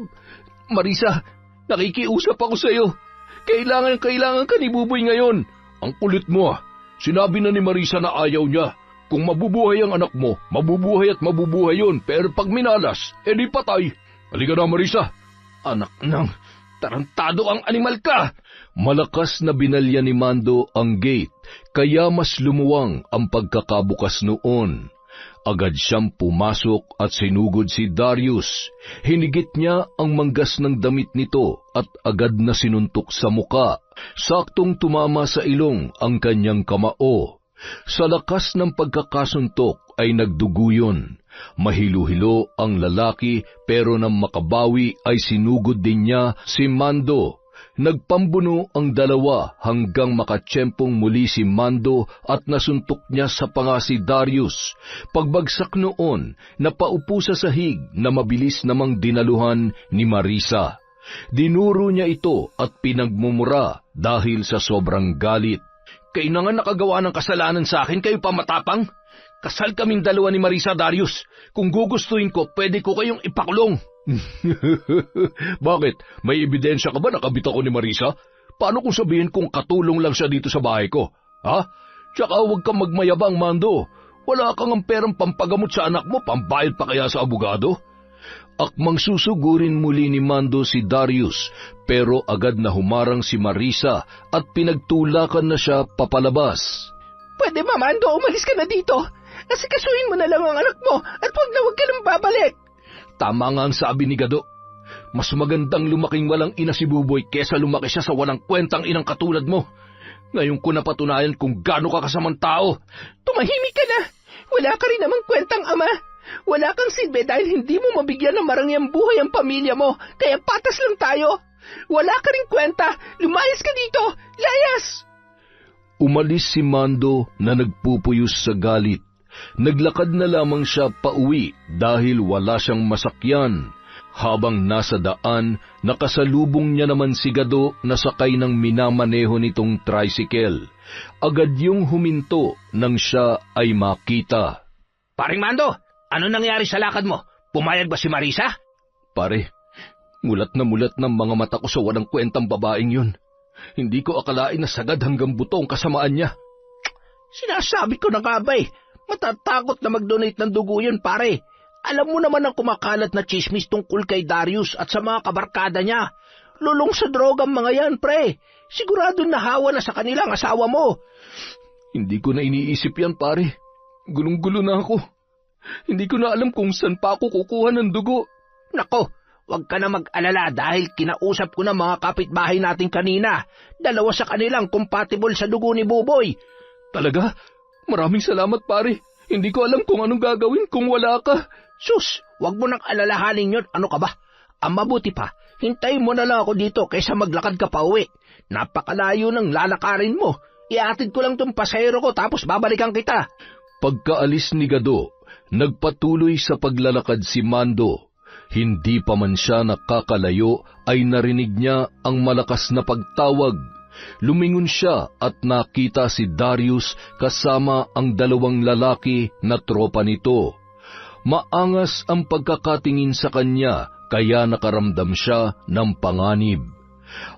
Marisa, nakikiusap ako sa'yo. Kailangan ka ni Buboy ngayon. Ang kulit mo ah. Sinabi na ni Marisa na ayaw niya. Kung mabubuhay ang anak mo, mabubuhay at mabubuhay yun. Pero pag minalas, di patay. Halika na, Marisa. Anak ng... Tarantado ang animal ka! Malakas na binalya ni Mando ang gate, kaya mas lumuwang ang pagkakabukas noon. Agad siyang pumasok at sinugod si Darius. Hinigit niya ang manggas ng damit nito at agad na sinuntok sa muka. Saktong tumama sa ilong ang kanyang kamao. Sa lakas ng pagkakasuntok ay nagdugo yun. Mahilo-hilo ang lalaki pero nang makabawi ay sinugod din niya si Mando. Nagpambuno ang dalawa hanggang makatsyempong muli si Mando at nasuntok niya sa panga si Darius. Pagbagsak noon, napaupo sa sahig na mabilis namang dinaluhan ni Marisa. Dinuro niya ito at pinagmumura dahil sa sobrang galit. Kayo na nga nakagawa ng kasalanan sa akin, kayo pa matapang? Kasal kaming dalawa ni Marisa, Darius. Kung gugustuhin ko, pwede ko kayong ipakulong. Bakit? May ebidensya ka ba nakabit ako ni Marisa? Paano kung sabihin kung katulong lang siya dito sa bahay ko? Ha? Tsaka huwag kang magmayabang, Mando. Wala kang ang perang pampagamot sa anak mo, pambayad pa kaya sa abogado? Akmang susugurin muli ni Mando si Darius, pero agad na humarang si Marisa at pinagtulakan na siya papalabas. Pwede ba, Mando? Umalis ka na dito. Asikasuhin mo na lang ang anak mo at huwag ka nang babalik. Tama nga ang sabi ni Gado. Mas magandang lumaking walang ina si Buboy kesa lumaki siya sa walang kwentang inang katulad mo. Ngayon ko napatunayan kung gaano ka kasamang tao. Tumahimik ka na. Wala ka rin namang kwentang ama. Wala kang silbi dahil hindi mo mabigyan ng marangyang buhay ang pamilya mo, kaya patas lang tayo. Wala ka rin kwenta. Lumayas ka dito. Layas! Umalis si Mando na nagpupuyos sa galit. Naglakad na lamang siya pauwi dahil wala siyang masakyan. Habang nasa daan, nakasalubong niya naman si Gado na sakay ng minamaneho nitong tricycle. Agad yung huminto nang siya ay makita. Paring Mando, ano nangyari sa lakad mo? Pumayag ba si Marisa? Pare, mulat ng mga mata ko sa walang kwentang babaeng yun. Hindi ko akalain na sagad hanggang buto ang kasamaan niya. Sinasabi ko na nga ba matatakot na mag-donate ng dugo yun, pare. Alam mo naman ang kumakalat na chismis tungkol kay Darius at sa mga kabarkada niya. Lulong sa droga ang mga yan, pre. Sigurado nahawa na sa kanila ang asawa mo. Hindi ko na iniisip yan, pare. Gulong-gulo na ako. Hindi ko na alam kung saan pa ako kukuha ng dugo. Nako, huwag ka na mag-alala dahil kinausap ko na mga kapitbahay natin kanina. 2 sa kanilang compatible sa dugo ni Buboy. Talaga? Maraming salamat, pare. Hindi ko alam kung anong gagawin kung wala ka. Sus, huwag mo nang alalahanin yun. Ano ka ba? Ang mabuti pa, hintayin mo na lang ako dito kaysa maglakad ka pa uwi. Napakalayo ng lalakarin mo. Iatid ko lang tong pasahero ko tapos babalikan kita. Pagkaalis ni Gado, nagpatuloy sa paglalakad si Mando. Hindi pa man siya nakakalayo ay narinig niya ang malakas na pagtawag. Lumingon siya at nakita si Darius kasama ang 2 lalaki na tropa nito. Maangas ang pagkakatingin sa kanya kaya nakaramdam siya ng panganib.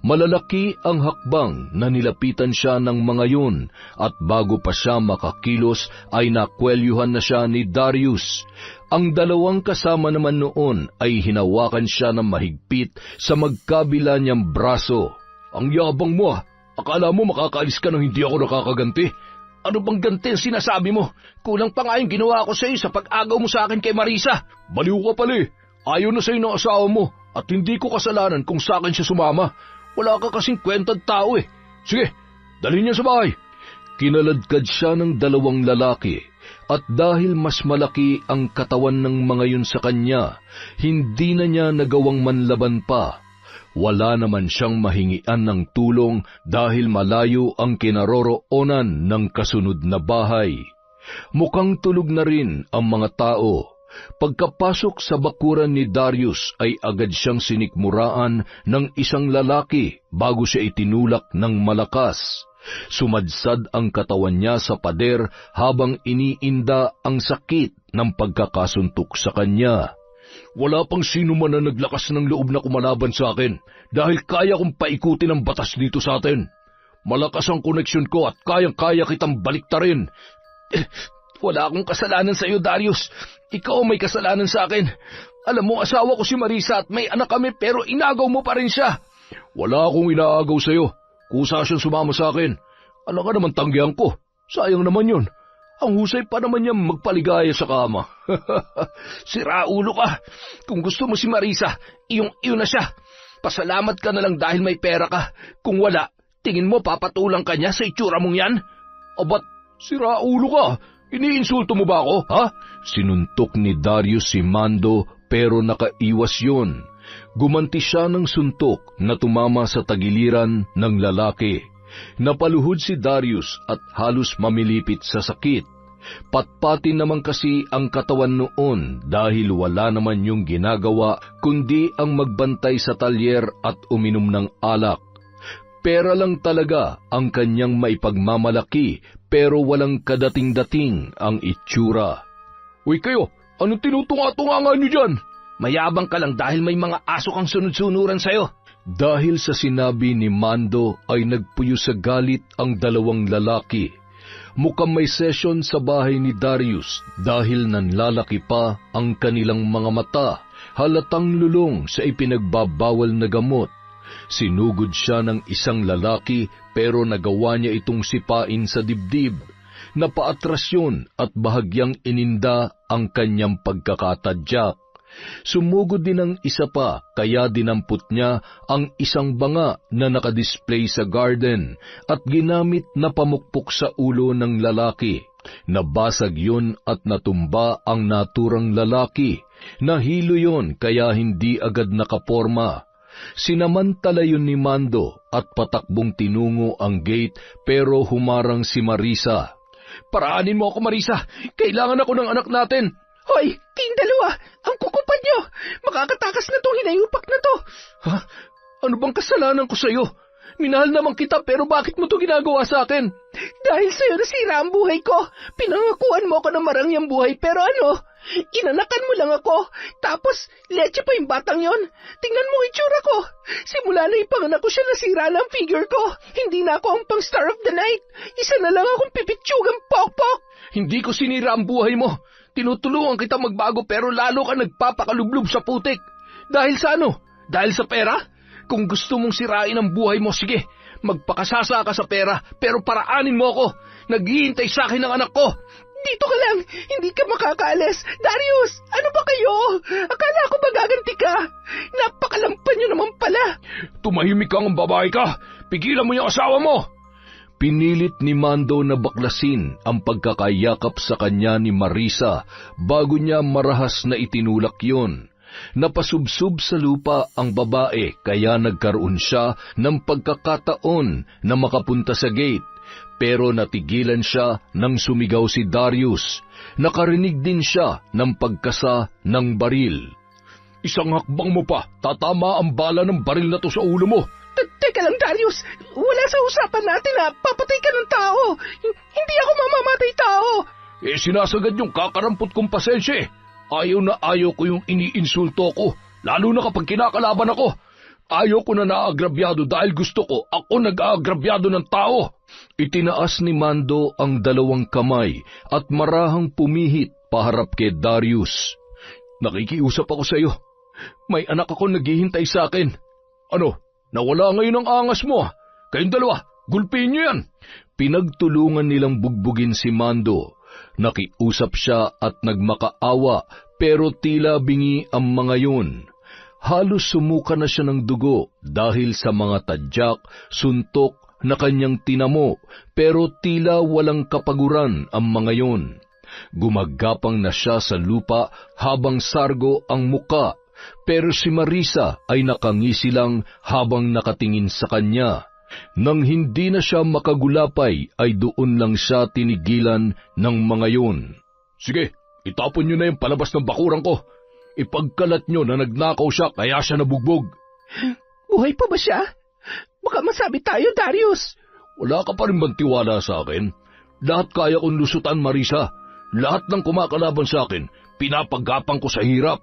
Malalaki ang hakbang na nilapitan siya ng mga yun at bago pa siya makakilos ay nakwelyuhan na siya ni Darius. Ang 2 kasama naman noon ay hinawakan siya ng mahigpit sa magkabila niyang braso. Ang yabang mo Akala mo makakaalis ka nang hindi ako nakakaganti? Ano bang ganti ang sinasabi mo? Kulang pa nga yung ginawa ko sa iyo sa pag-agaw mo sa akin kay Marisa. Baliw ka pala Ayaw na sa iyo ng asawa mo at hindi ko kasalanan kung sa akin siya sumama. Wala ka kasing kwentang tao Sige, dalhin niya sa bahay. Kinaladkad siya ng 2 lalaki at dahil mas malaki ang katawan ng mga yun sa kanya, hindi na niya nagawang manlaban pa. Wala naman siyang mahingian ng tulong dahil malayo ang kinaroroonan ng kasunod na bahay. Mukhang tulog na rin ang mga tao. Pagkapasok sa bakuran ni Darius ay agad siyang sinikmuraan ng isang lalaki bago siya itinulak ng malakas. Sumadsad ang katawan niya sa pader habang iniinda ang sakit ng pagkakasuntok sa kanya. Wala pang sino man na naglakas ng loob na kumalaban sa akin dahil kaya kong paikutin ang batas dito sa atin. Malakas ang koneksyon ko at kayang-kaya kitang baliktarin. Wala akong kasalanan sa iyo, Darius. Ikaw may kasalanan sa akin. Alam mo, asawa ko si Marisa at may anak kami pero inagaw mo pa rin siya. Wala akong inaagaw sa iyo. Kusa siyang sumama sa akin. Ano ka naman tanggihan ko? Sayang naman yun. Ang husay pa naman niyang magpaligaya sa kama. Sira ulo ka. Kung gusto mo si Marisa, iyong na siya. Pasalamat ka na lang dahil may pera ka. Kung wala, tingin mo papatulang ka niya sa itsura mong yan? O ba't sira ulo ka? Iniinsulto mo ba ako, ha? Sinuntok ni Darius si Mando pero nakaiwas yun. Gumanti siya ng suntok na tumama sa tagiliran ng lalaki. Napaluhod si Darius at halos mamilipit sa sakit. Patpatin naman kasi ang katawan noon dahil wala naman yung ginagawa kundi ang magbantay sa talyer at uminom ng alak. Pera lang talaga ang kanyang maipagmamalaki pero walang kadating-dating ang itsura. Uy kayo, anong tinutunga-tunga niyo dyan? Mayabang ka lang dahil may mga aso kang sunod-sunuran sa'yo. Dahil sa sinabi ni Mando ay nagpuyo sa galit ang 2 lalaki. Mukhang may session sa bahay ni Darius dahil nanlalaki pa ang kanilang mga mata, halatang lulong sa ipinagbabawal na gamot. Sinugod siya ng isang lalaki pero nagawa niya itong sipain sa dibdib. Napaatras yun at bahagyang ininda ang kanyang pagkakatadyak. Sumugod din ang isa pa, kaya dinampot niya ang isang banga na nakadisplay sa garden at ginamit na pamukpok sa ulo ng lalaki. Nabasag yun at natumba ang naturang lalaki. Nahilo yun kaya hindi agad nakaporma. Sinamantala yun ni Mando at patakbong tinungo ang gate pero humarang si Marisa. Paraanin mo ako, Marisa. Kailangan ako ng anak natin. Hoy, kayong dalawa, ang kukupad nyo. Makakatakas na tong hinayupak na to. Ha? Ano bang kasalanan ko sa'yo? Minahal naman kita pero bakit mo to ginagawa sa akin? Dahil sa'yo nasira ang buhay ko. Pinangakuan mo ako ng marangyang buhay pero ano? Inanakan mo lang ako. Tapos, leche pa yung batang yon. Tingnan mo itsura ko. Simula na ipanganak ko siya nasira na ang figure ko. Hindi na ako ang pang star of the night. Isa na lang akong pipitsugang pokpok. Hindi ko sinira ang buhay mo. Tinutulungan kita magbago pero lalo ka nagpapakalublob sa putik. Dahil sa ano? Dahil sa pera? Kung gusto mong sirain ang buhay mo, sige, magpakasasa ka sa pera pero paraanin mo ako. Naghihintay sa akin ang anak ko. Dito ka lang, hindi ka makakaalis. Darius, ano ba kayo? Akala ko magaganti ka. Napakalampan nyo naman pala. Tumahimik kang babae ka. Pigilan mo yung asawa mo. Pinilit ni Mando na baklasin ang pagkakayakap sa kanya ni Marisa bago niya marahas na itinulak yon. Napasubsob sa lupa ang babae kaya nagkaroon siya ng pagkakataon na makapunta sa gate. Pero natigilan siya nang sumigaw si Darius. Nakarinig din siya ng pagkasa ng baril. Isang hakbang mo pa, tatama ang bala ng baril na to sa ulo mo. Teka lang, Darius. Wala sa usapan natin na papatay ka ng tao. Hindi ako mamamatay tao. Sinasagad yung kakarampot kong pasensya. Ayaw na ayaw ko yung iniinsulto ko, lalo na kapag kinakalaban ako. Ayaw ko na naagrabyado dahil gusto ko ako nag-aagrabyado ng tao. Itinaas ni Mando ang dalawang kamay at marahang pumihit paharap kay Darius. Nakikiusap ako sa iyo. May anak ako naghihintay sa akin. Ano? Nawala ngayon ang angas mo. Kayong dalawa, gulpin niyo yan. Pinagtulungan nilang bugbugin si Mando. Nakiusap siya at nagmakaawa pero tila bingi ang mga yun. Halos sumuka na siya ng dugo dahil sa mga tadyak, suntok na kanyang tinamo pero tila walang kapaguran ang mga yun. Gumagapang na siya sa lupa habang sargo ang muka. Pero si Marisa ay nakangisi lang habang nakatingin sa kanya. Nang hindi na siya makagulapay ay doon lang siya tinigilan ng mga yun. Sige, itapon niyo na yung palabas ng bakuran ko. Ipagkalat niyo na nagnakaw siya kaya siya nabugbog. Buhay pa ba siya? Baka masabi tayo, Darius. Wala ka pa rin bang tiwala sa akin? Lahat kaya kong lusutan, Marisa. Lahat ng kumakalaban sa akin, pinapagapang ko sa hirap.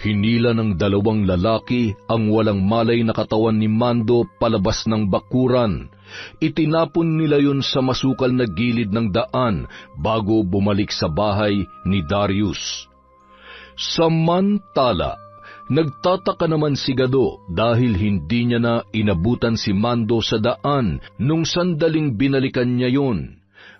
Hinila ng dalawang lalaki ang walang malay na katawan ni Mando palabas ng bakuran. Itinapon nila yun sa masukal na gilid ng daan bago bumalik sa bahay ni Darius. Samantala, nagtataka naman si Gado dahil hindi niya na inabutan si Mando sa daan nung sandaling binalikan niya yun.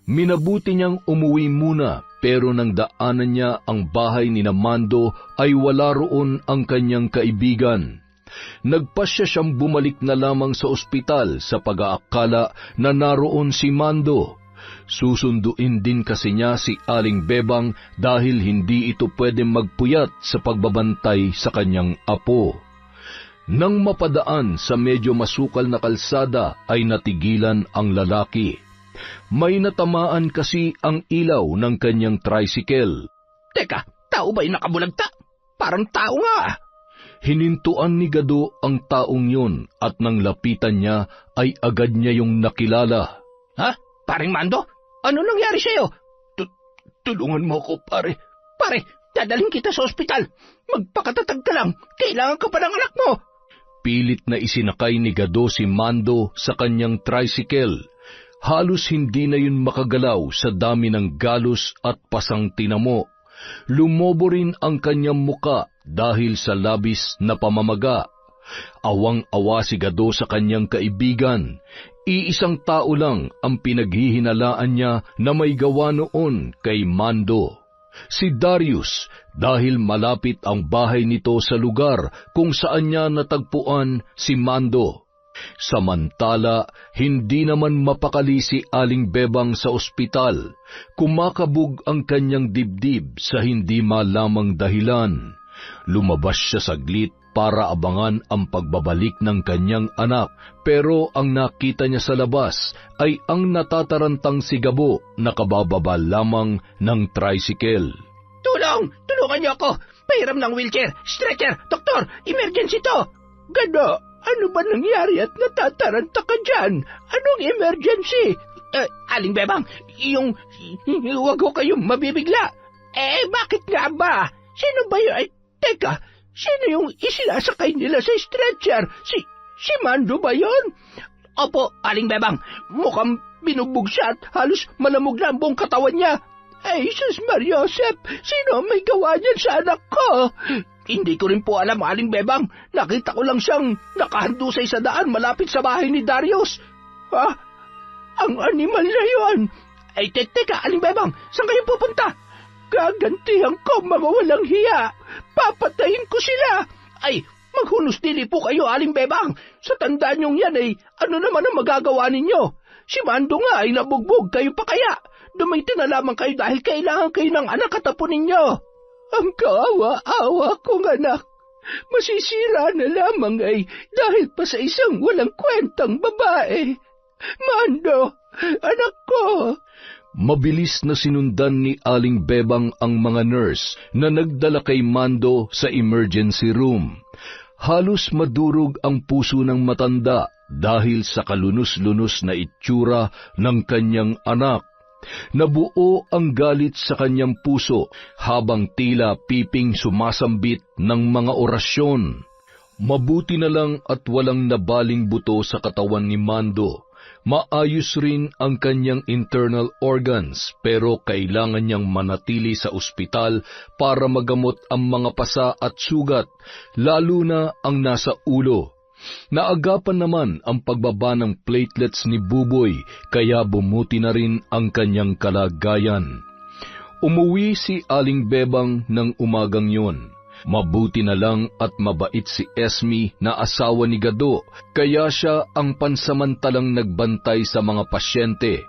Minabuti niyang umuwi muna pero nang daanan niya ang bahay ni Mando ay wala roon ang kanyang kaibigan. Nagpasya siyang bumalik na lamang sa ospital sa pag-aakala na naroon si Mando. Susunduin din kasi niya si Aling Bebang dahil hindi ito pwedeng magpuyat sa pagbabantay sa kanyang apo. Nang mapadaan sa medyo masukal na kalsada ay natigilan ang lalaki. May natamaan kasi ang ilaw ng kanyang tricycle. Teka, tao ba yung nakabulagta? Parang tao nga. Hinintuan ni Gado ang taong yun at nang lapitan niya ay agad niya yung nakilala. Ha? Paring Mando? Ano nangyari sa'yo? Tulungan mo ako, pare. Pare, dadalhin kita sa ospital. Magpakatatag ka lang. Kailangan ka pa ng anak mo. Pilit na isinakay ni Gado si Mando sa kanyang tricycle. Halos hindi na yun makagalaw sa dami ng galos at pasang tinamo. Lumobo rin ang kanyang muka dahil sa labis na pamamaga. Awang-awa si Gado sa kanyang kaibigan. Iisang tao lang ang pinaghihinalaan niya na may gawa noon kay Mando. si Darius dahil malapit ang bahay nito sa lugar kung saan niya natagpuan si Mando. Samantala, hindi naman mapakali si Aling Bebang sa ospital. Kumakabog ang kanyang dibdib sa hindi malamang dahilan. Lumabas siya saglit para abangan ang pagbabalik ng kanyang anak, pero ang nakita niya sa labas ay ang natatarantang si Gabo na kabababa lamang ng tricycle. Tulong! Tulungan niyo ako! Pahiram ng wheelchair, stretcher, doktor, emergency to! Gado, ano ba nangyari at natataranta ka dyan? Anong emergency? Aling Bebang, huwag ko kayong mabibigla. Bakit nga ba? Sino ba yun? Teka, sino yung isinasakay nila sa stretcher? Si Mando ba yun? Opo, Aling Bebang, mukhang binugbog siya at halos malamog na ang buong katawan niya. Ay, sus Mariosep, sino may gawa niyan sa anak ko? Hindi ko rin po alam, Aling Bebang. Nakita ko lang siyang nakahandusay sa daan malapit sa bahay ni Darius. Ha? Ang animal na yun! Ay, teka, Aling Bebang, saan kayo pupunta? Gagantihan ko, mga walang hiya. Papatayin ko sila. Ay, maghunos dili po kayo, Aling Bebang. Sa tandaan niyong yan ay, ano naman ang magagawa ninyo? Si Mando nga ay nabugbog, kayo pa kaya? Dumayti na lamang kayo dahil kailangan kayo ng anak at apo ninyo. Ang kaawa-awa kong anak. Masisira na lamang ay dahil pa sa isang walang kwentang babae. Mando, anak ko. Mabilis na sinundan ni Aling Bebang ang mga nurse na nagdala kay Mando sa emergency room. Halos madurog ang puso ng matanda dahil sa kalunos-lunos na itsura ng kanyang anak. Nabuo ang galit sa kanyang puso habang tila piping sumasambit ng mga orasyon. Mabuti na lang at walang nabaling buto sa katawan ni Mando. Maayos rin ang kanyang internal organs pero kailangan niyang manatili sa ospital para magamot ang mga pasa at sugat, lalo na ang nasa ulo. Naagapan naman ang pagbaba ng platelets ni Buboy kaya bumuti na rin ang kanyang kalagayan. Umuwi si Aling Bebang ng umagang yon. Mabuti na lang at mabait si Esme na asawa ni Gado, kaya siya ang pansamantalang nagbantay sa mga pasyente.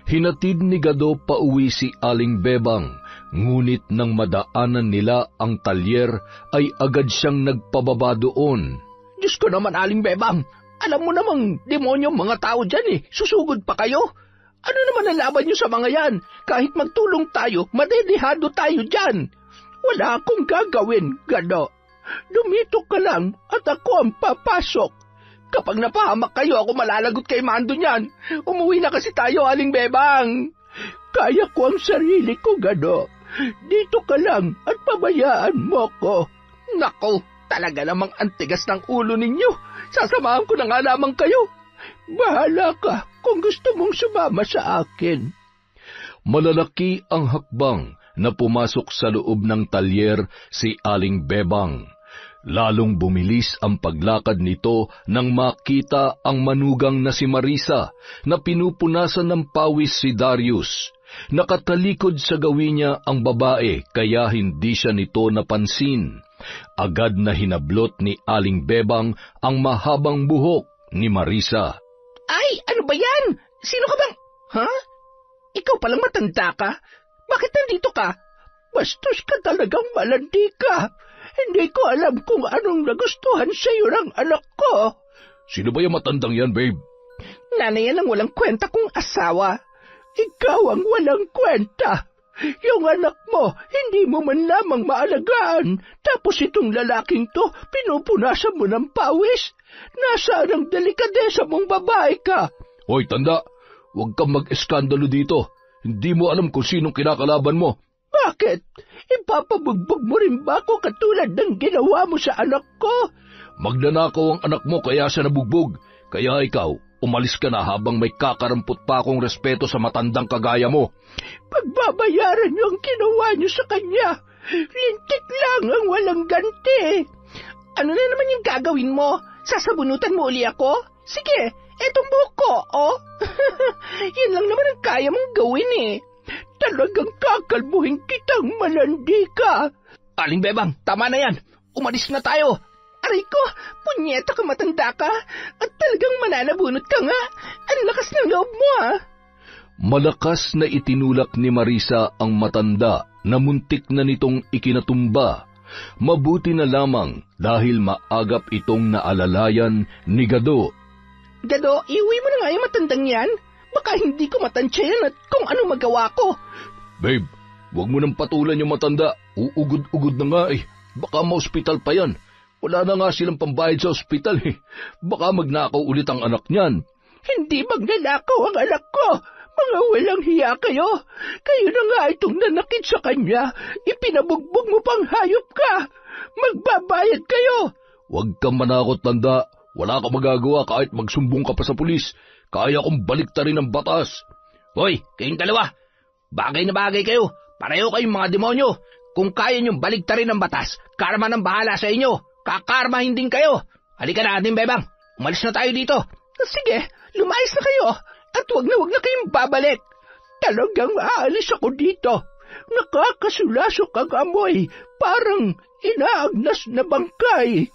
Hinatid ni Gado pauwi si Aling Bebang, ngunit nang madaanan nila ang talyer ay agad siyang nagpababa doon. Diyos ko naman, Aling Bebang, alam mo namang demonyo mga tao dyan susugod pa kayo. Ano naman ang laban niyo sa mga yan? Kahit magtulong tayo, madedehado tayo dyan. Wala akong gagawin, Gado. Dumito ka lang at ako ang papasok. Kapag napahamak kayo, ako malalagot kay Mando niyan. Umuwi na kasi tayo, Aling Bebang. Kaya ko ang sarili ko, Gado. Dito ka lang at pabayaan mo ko. Nako, talaga namang antigas ng ulo ninyo. Sasamahan ko na nga lamang kayo. Bahala ka kung gusto mong sumama sa akin. Malalaki ang hakbang na pumasok sa loob ng talyer si Aling Bebang. Lalong bumilis ang paglakad nito nang makita ang manugang na si Marisa na pinupunasan ng pawis si Darius. Nakatalikod sa gawin niya ang babae kaya hindi siya nito napansin. Agad na hinablot ni Aling Bebang ang mahabang buhok ni Marisa. Ay, ano ba yan? Sino ka bang... Ha? Ikaw palang matanda ka? Bakit nandito ka? Bastos ka talagang malandi ka. Hindi ko alam kung anong nagustuhan sa'yo ng anak ko. Sino ba yung matandang yan, babe? Nanay yan ang walang kwenta kong asawa. Ikaw ang walang kwenta. Yung anak mo, hindi mo man lamang maalagaan. Tapos itong lalaking to, pinupunasan mo ng pawis. Nasaan ang delikadesa mong babae ka? Hoy, tanda, huwag kang mag-eskandalo dito. Hindi mo alam kung sinong kinakalaban mo. Bakit? Ipapabugbog mo rin ba ako katulad ng ginawa mo sa anak ko? Magnanakaw ang anak mo kaya siya nabugbog. Kaya ikaw, umalis ka na habang may kakarampot pa akong respeto sa matandang kagaya mo. Pagbabayaran niyo ang ginawa niyo sa kanya. Lintik lang ang walang ganti. Ano na naman yung gagawin mo? Sasabunutan mo uli ako? Sige, etong buhok ko, oh. Yan lang naman ang kaya mong gawin Talagang kakalbuhin kitang malandi ka. Aling Bebang, tama na yan. Umalis na tayo. Aray ko, punyeta ka, matanda ka. At talagang mananabunot ka nga. Ang lakas ng loob mo, ah. Malakas na itinulak ni Marisa ang matanda na muntik na nitong ikinatumba. Mabuti na lamang dahil maagap itong naalalayan ni Gado. Gado, iuwi mo na nga yung matandang yan. Baka hindi ko matansya yan at kung ano magawa ko. Babe, huwag mo nang patulan yung matanda. Uugod-ugod na nga eh. Baka ma-hospital pa yan. Wala na nga silang pambayad sa ospital eh. Baka magnakaw ulit ang anak niyan. Hindi magnanakaw ang anak ko. Mga walang hiya kayo. Kayo na nga itong nanakit sa kanya. Ipinabugbog mo pang hayop ka. Magbabayad kayo. Huwag kang manakot, tanda. Wala ka magagawa kahit magsumbong ka pa sa pulis. Kaya kong baliktarin ang batas. Hoy, kayong dalawa. Bagay na bagay kayo. Pareho kayong mga demonyo. Kung kaya niyong baliktarin ang batas, karma ng bahala sa inyo. Kakarmahin din kayo. Halika na, Aling Bebang. Umalis na tayo dito. Sige, lumayas na kayo. At wag na kayong babalik. Talagang aalis ako dito. Nakakasulasok ang amoy. Parang inaagnas na bangkay.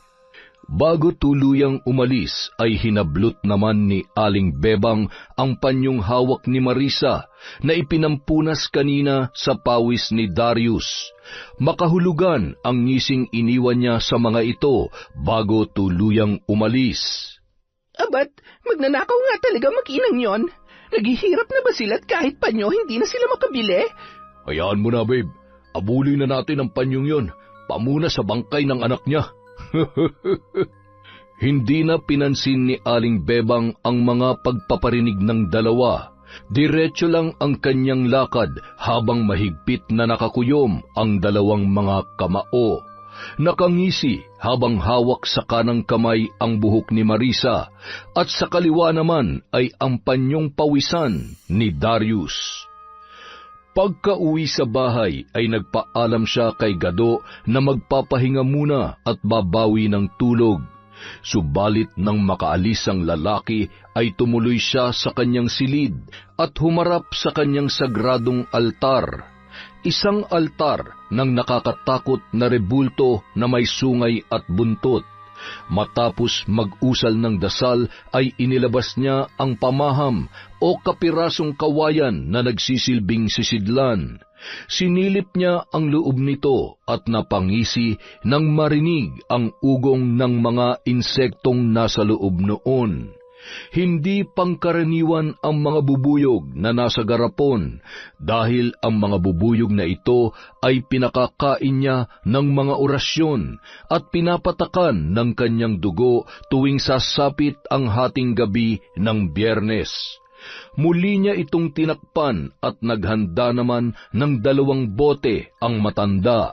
Bago tuluyang umalis ay hinablot naman ni Aling Bebang ang panyong hawak ni Marisa na ipinampunas kanina sa pawis ni Darius. Makahulugan ang ngising iniwan niya sa mga ito bago tuluyang umalis. Abat, magnanakaw nga talaga mag-inang yon. Naghihirap na ba sila't kahit panyo hindi na sila makabili? Hayaan mo na, babe. Abulin na natin ang panyong yon. Pamuna sa bangkay ng anak niya. Hindi na pinansin ni Aling Bebang ang mga pagpaparinig ng dalawa. Diretso lang ang kanyang lakad habang mahigpit na nakakuyom ang dalawang mga kamao. Nakangisi habang hawak sa kanang kamay ang buhok ni Marisa at sa kaliwa naman ay ang panyong pawisan ni Darius. Pagka-uwi sa bahay ay nagpaalam siya kay Gado na magpapahinga muna at babawi ng tulog. Subalit nang makaalis ang lalaki ay tumuloy siya sa kanyang silid at humarap sa kanyang sagradong altar. Isang altar ng nakakatakot na rebulto na may sungay at buntot. Matapos mag-usal ng dasal ay inilabas niya ang pamaham o kapirasong kawayan na nagsisilbing sisidlan. Sinilip niya ang loob nito at napangisi nang marinig ang ugong ng mga insektong nasa loob noon. Hindi pangkaraniwan ang mga bubuyog na nasa garapon dahil ang mga bubuyog na ito ay pinakakain niya ng mga orasyon at pinapatakan ng kanyang dugo tuwing sasapit ang hating gabi ng Biyernes. Muli niya itong tinakpan at naghanda naman ng 2 bote ang matanda.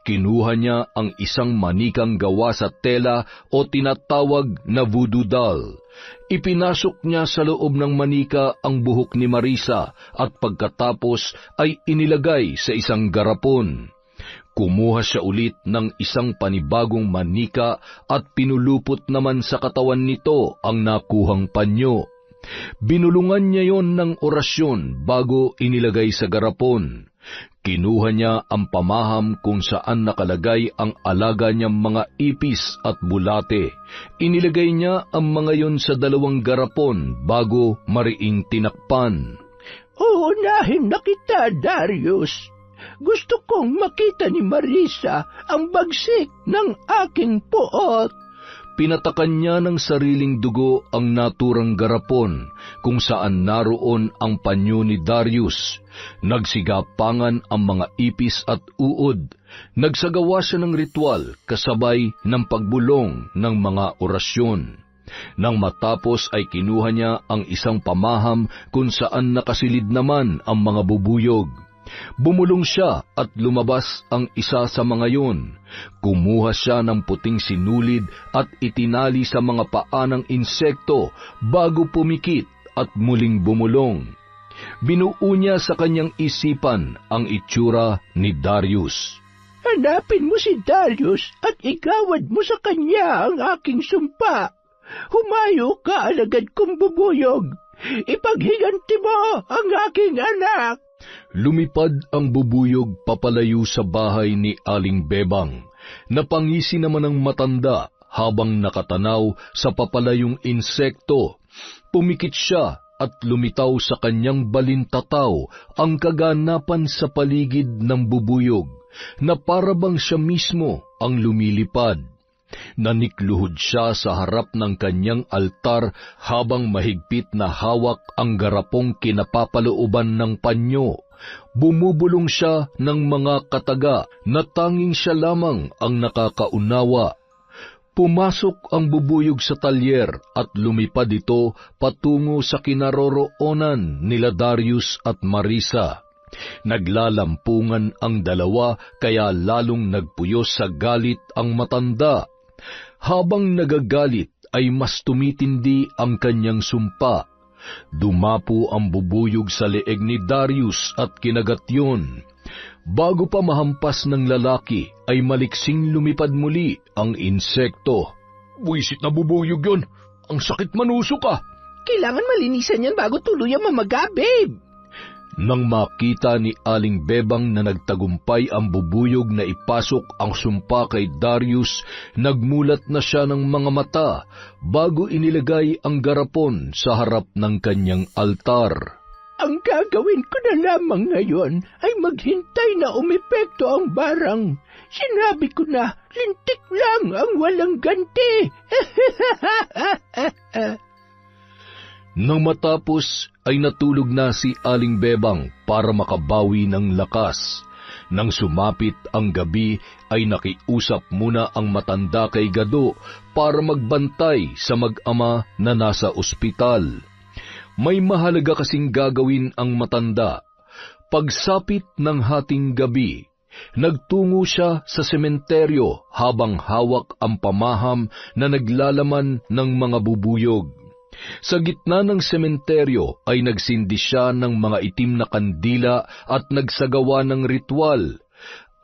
Kinuha niya ang isang manikang gawa sa tela o tinatawag na voodoo doll. Ipinasok niya sa loob ng manika ang buhok ni Marisa at pagkatapos ay inilagay sa isang garapon. Kumuha siya ulit ng isang panibagong manika at pinulupot naman sa katawan nito ang nakuhang panyo. Binulungan niya yon ng orasyon bago inilagay sa garapon. Kinuha niya ang pamaham kung saan nakalagay ang alaga niyang mga ipis at bulate. Inilagay niya ang mga yon sa 2 garapon bago mariing tinakpan. Uunahin na kita, Darius. Gusto kong makita ni Marisa ang bagsik ng aking puot. Pinatakan niya ng sariling dugo ang naturang garapon kung saan naroon ang panyo ni Darius. Nagsigapangan ang mga ipis at uod. Nagsagawa siya ng ritual kasabay ng pagbulong ng mga orasyon. Nang matapos ay kinuha niya ang isang pamaham kung saan nakasilid naman ang mga bubuyog. Bumulong siya at lumabas ang isa sa mga yun. Kumuha siya ng puting sinulid at itinali sa mga paa ng insekto bago pumikit at muling bumulong. Binuo niya sa kanyang isipan ang itsura ni Darius. Hanapin mo si Darius at igawad mo sa kanya ang aking sumpa. Humayo ka, alagad kong bubuyog. Ipaghiganti mo ang aking anak. Lumipad ang bubuyog papalayo sa bahay ni Aling Bebang. Napangisi naman ang matanda habang nakatanaw sa papalayong insekto. Pumikit siya at lumitaw sa kanyang balintataw ang kaganapan sa paligid ng bubuyog, na parabang siya mismo ang lumilipad. Nanikluhod siya sa harap ng kanyang altar habang mahigpit na hawak ang garapong kinapapalooban ng panyo. Bumubulong siya ng mga kataga na tanging siya lamang ang nakakaunawa. Pumasok ang bubuyog sa talyer at lumipad ito patungo sa kinaroroonan nila Darius at Marisa. Naglalampungan ang dalawa kaya lalong nagpuyos sa galit ang matanda. Habang nagagalit ay mas tumitindi ang kanyang sumpa. Dumapo ang bubuyog sa leeg ni Darius at kinagat yun. Bago pa mahampas ng lalaki ay maliksing lumipad muli ang insekto. "Buwisit na bubuyog yun! Ang sakit manusok ka!" Kailangan malinisan yan bago tuluyang mamaga, babe. Nang makita ni Aling Bebang na nagtagumpay ang bubuyog na ipasok ang sumpa kay Darius, nagmulat na siya ng mga mata bago inilagay ang garapon sa harap ng kanyang altar. Ang gagawin ko na lamang ngayon ay maghintay na umepekto ang barang. Sinabi ko na, lintik lang ang walang ganti. Nang matapos ay natulog na si Aling Bebang para makabawi ng lakas. Nang sumapit ang gabi ay nakiusap muna ang matanda kay Gado para magbantay sa mag-ama na nasa ospital. May mahalaga kasing gagawin ang matanda. Pagsapit ng hating gabi, nagtungo siya sa sementeryo habang hawak ang pamaham na naglalaman ng mga bubuyog. Sa gitna ng sementeryo ay nagsindi siya ng mga itim na kandila at nagsagawa ng ritual.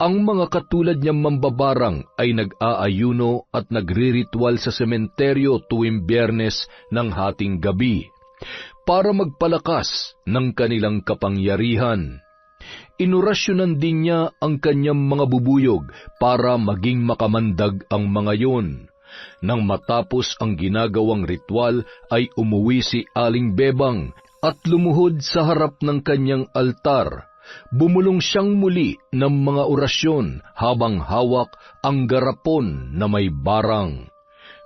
Ang mga katulad niyang mambabarang ay nag-aayuno at nagriritual sa sementeryo tuwing Biyernes ng hating gabi para magpalakas ng kanilang kapangyarihan. Inorasyonan din niya ang kanyang mga bubuyog para maging makamandag ang mga yon. Nang matapos ang ginagawang ritual ay umuwi si Aling Bebang at lumuhod sa harap ng kanyang altar. Bumulong siyang muli ng mga orasyon habang hawak ang garapon na may barang.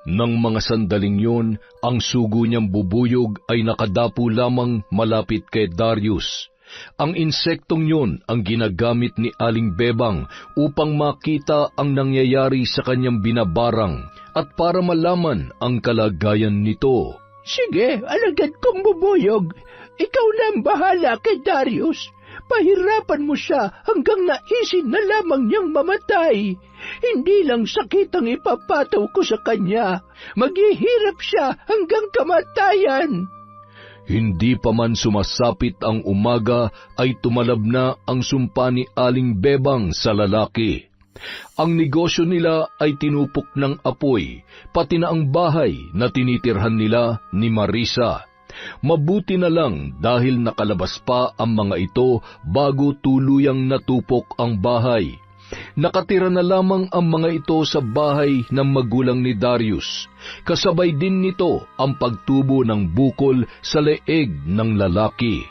Nang mga sandaling yun, ang sugo niyang bubuyog ay nakadapo lamang malapit kay Darius. Ang insektong yun ang ginagamit ni Aling Bebang upang makita ang nangyayari sa kanyang binabarang at para malaman ang kalagayan nito. Sige, alagad kong bubuyog. Ikaw na ang bahala kay Darius. Pahirapan mo siya hanggang naisin na lamang niyang mamatay. Hindi lang sakit ang ipapataw ko sa kanya. Maghihirap siya hanggang kamatayan. Hindi pa man sumasapit ang umaga ay tumalab na ang sumpa ni Aling Bebang sa lalaki. Ang negosyo nila ay tinupok ng apoy, pati na ang bahay na tinitirhan nila ni Marisa. Mabuti na lang dahil nakalabas pa ang mga ito bago tuluyang natupok ang bahay. Nakatira na lamang ang mga ito sa bahay ng magulang ni Darius. Kasabay din nito ang pagtubo ng bukol sa leeg ng lalaki.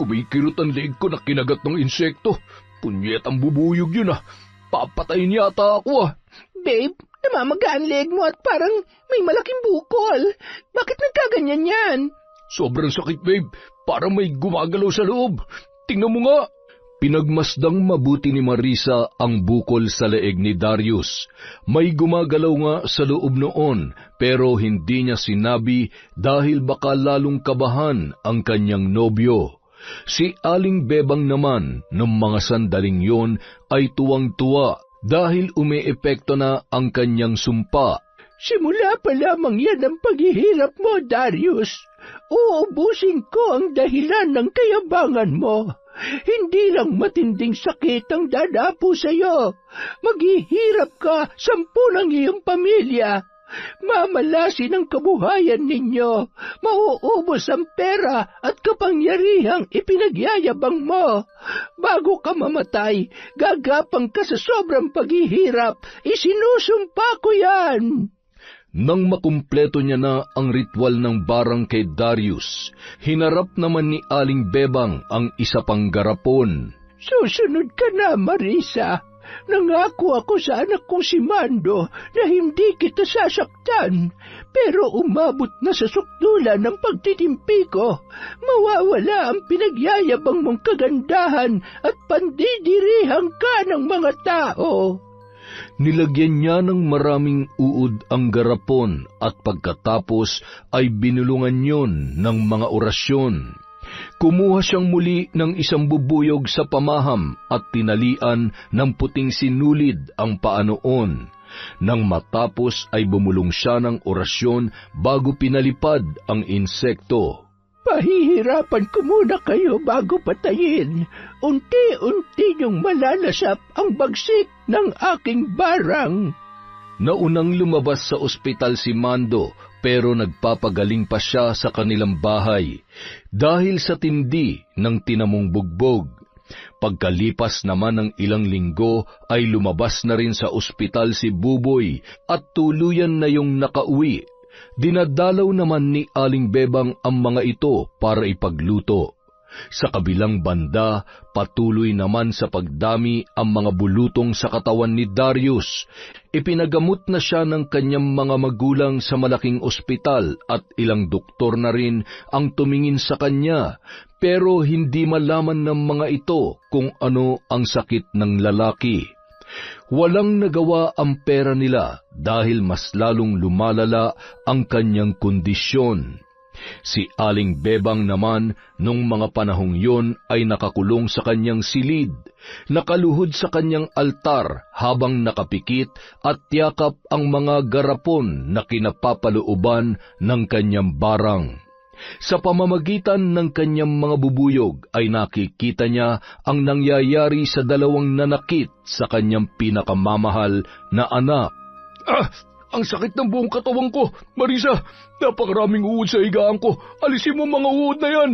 Kumikirot ang leeg ko na kinagat ng insekto. Punyet ang bubuyog yun ah. Papatayin yata ako ah. Babe, namamaga ang leeg mo at parang may malaking bukol. Bakit nagkaganyan yan? Sobrang sakit, babe. Parang may gumagalaw sa loob. Tingnan mo nga. Pinagmasdang mabuti ni Marisa ang bukol sa leeg ni Darius. May gumagalaw nga sa loob noon, pero hindi niya sinabi dahil baka lalong kabahan ang kanyang nobyo. Si Aling Bebang naman, nung mga sandaling yon, ay tuwang-tuwa dahil umeepekto na ang kanyang sumpa. Simula pa lamang yan ang paghihirap mo, Darius. Uubusin ko ang dahilan ng kayabangan mo. Hindi lang matinding sakit ang dadapo sa iyo. Maghihirap ka 10 ng iyong pamilya. mamalasin ang kabuhayan ninyo, mauubos ang pera at kapangyarihang ipinagyayabang mo. Bago ka mamatay, gagapang ka sa sobrang paghihirap, isinusumpa ko yan. Nang makumpleto niya na ang ritual ng barang kay Darius, hinarap naman ni Aling Bebang ang isa pang garapon. Susunod ka na, Marisa. Nangako ako sa anak kong si Mando na hindi kita sasaktan. Pero umabot na sa sukdulan ng pagtitimpi ko. Mawawala ang pinagyayabang mong kagandahan at pandidirihan ka ng mga tao. Nilagyan niya ng maraming uod ang garapon at pagkatapos ay binulungan yon ng mga orasyon. Kumuha siyang muli ng isang bubuyog sa pamaham at tinalian ng puting sinulid ang paa noon. Nang matapos ay bumulong siya ng orasyon bago pinalipad ang insekto. Pahihirapan ko muna kayo bago patayin. Unti-unti niyong malalasap ang bagsik ng aking barang. Naunang lumabas sa ospital si Mando pero nagpapagaling pa siya sa kanilang bahay dahil sa tindi ng tinamong bugbog. Pagkalipas naman ng ilang linggo ay lumabas na rin sa ospital si Buboy at tuluyan na yung nakauwi. Dinadalaw naman ni Aling Bebang ang mga ito para ipagluto. Sa kabilang banda, patuloy naman sa pagdami ang mga bulutong sa katawan ni Darius. Ipinagamot na siya ng kanyang mga magulang sa malaking ospital at ilang doktor na rin ang tumingin sa kanya, pero hindi malaman ng mga ito kung ano ang sakit ng lalaki. Walang nagawa ang pera nila dahil mas lalong lumalala ang kanyang kondisyon. Si Aling Bebang naman nung mga panahong yon ay nakakulong sa kanyang silid, nakaluhod sa kanyang altar habang nakapikit at yakap ang mga garapon na kinapapalooban ng kanyang barang. Sa pamamagitan ng kanyang mga bubuyog ay nakikita niya ang nangyayari sa dalawang nanakit sa kanyang pinakamamahal na anak. Ang sakit ng buong katawan ko, Marisa! Napakaraming uod sa higaan ko. Alisin mo mga uod na yan!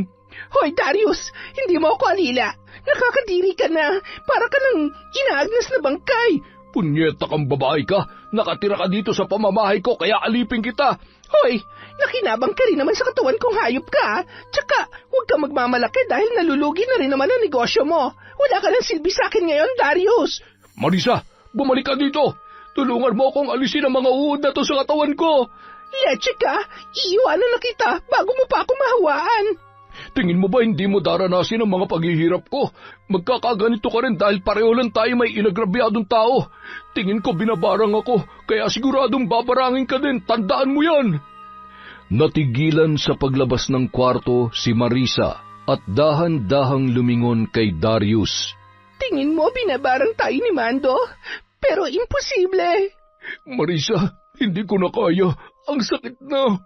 Hoy, Darius! Hindi mo ako alila! Nakakadiri ka na! Para ka ng inaagnas na bangkay! Punyeta kang babae ka! Nakatira ka dito sa pamamahay ko, kaya alipin kita! Hoy! Nakinabang ka rin naman sa katawan kong hayop ka! Tsaka, huwag ka magmamalaki dahil nalulugi na rin naman ang negosyo mo! Wala ka ng silbi sa akin ngayon, Darius! Marisa! Bumalik ka dito! Tulungan mo akong alisin ang mga uod na to sa katawan ko! Leche ka! Iiwanan na kita bago mo pa ako mahawaan! Tingin mo ba hindi mo daranasin ang mga paghihirap ko? Magkakaganito ka rin dahil pareho lang tayo may inagrabyadong tao. Tingin ko binabarang ako, kaya siguradong babarangin ka din. Tandaan mo yan! Natigilan sa paglabas ng kwarto si Marisa at dahan-dahang lumingon kay Darius. Tingin mo binabarang tayo ni Mando? Pero imposible. Marisa, hindi ko na kaya. Ang sakit na.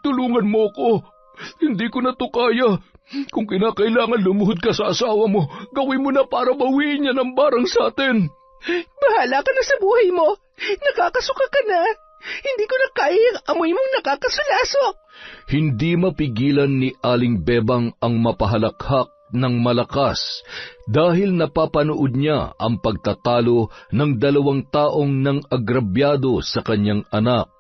Tulungan mo ko. Hindi ko na to kaya. Kung kinakailangan lumuhod ka sa asawa mo, gawin mo na para bawiin niya ng barang sa atin. Bahala ka na sa buhay mo. Nakakasuka ka na. Hindi ko na kaya yung amoy mong nakakasulasok. Hindi mapigilan ni Aling Bebang ang mapahalakhak ng malakas dahil napapanood niya ang pagtatalo ng dalawang taong nang agrabyado sa kanyang anak.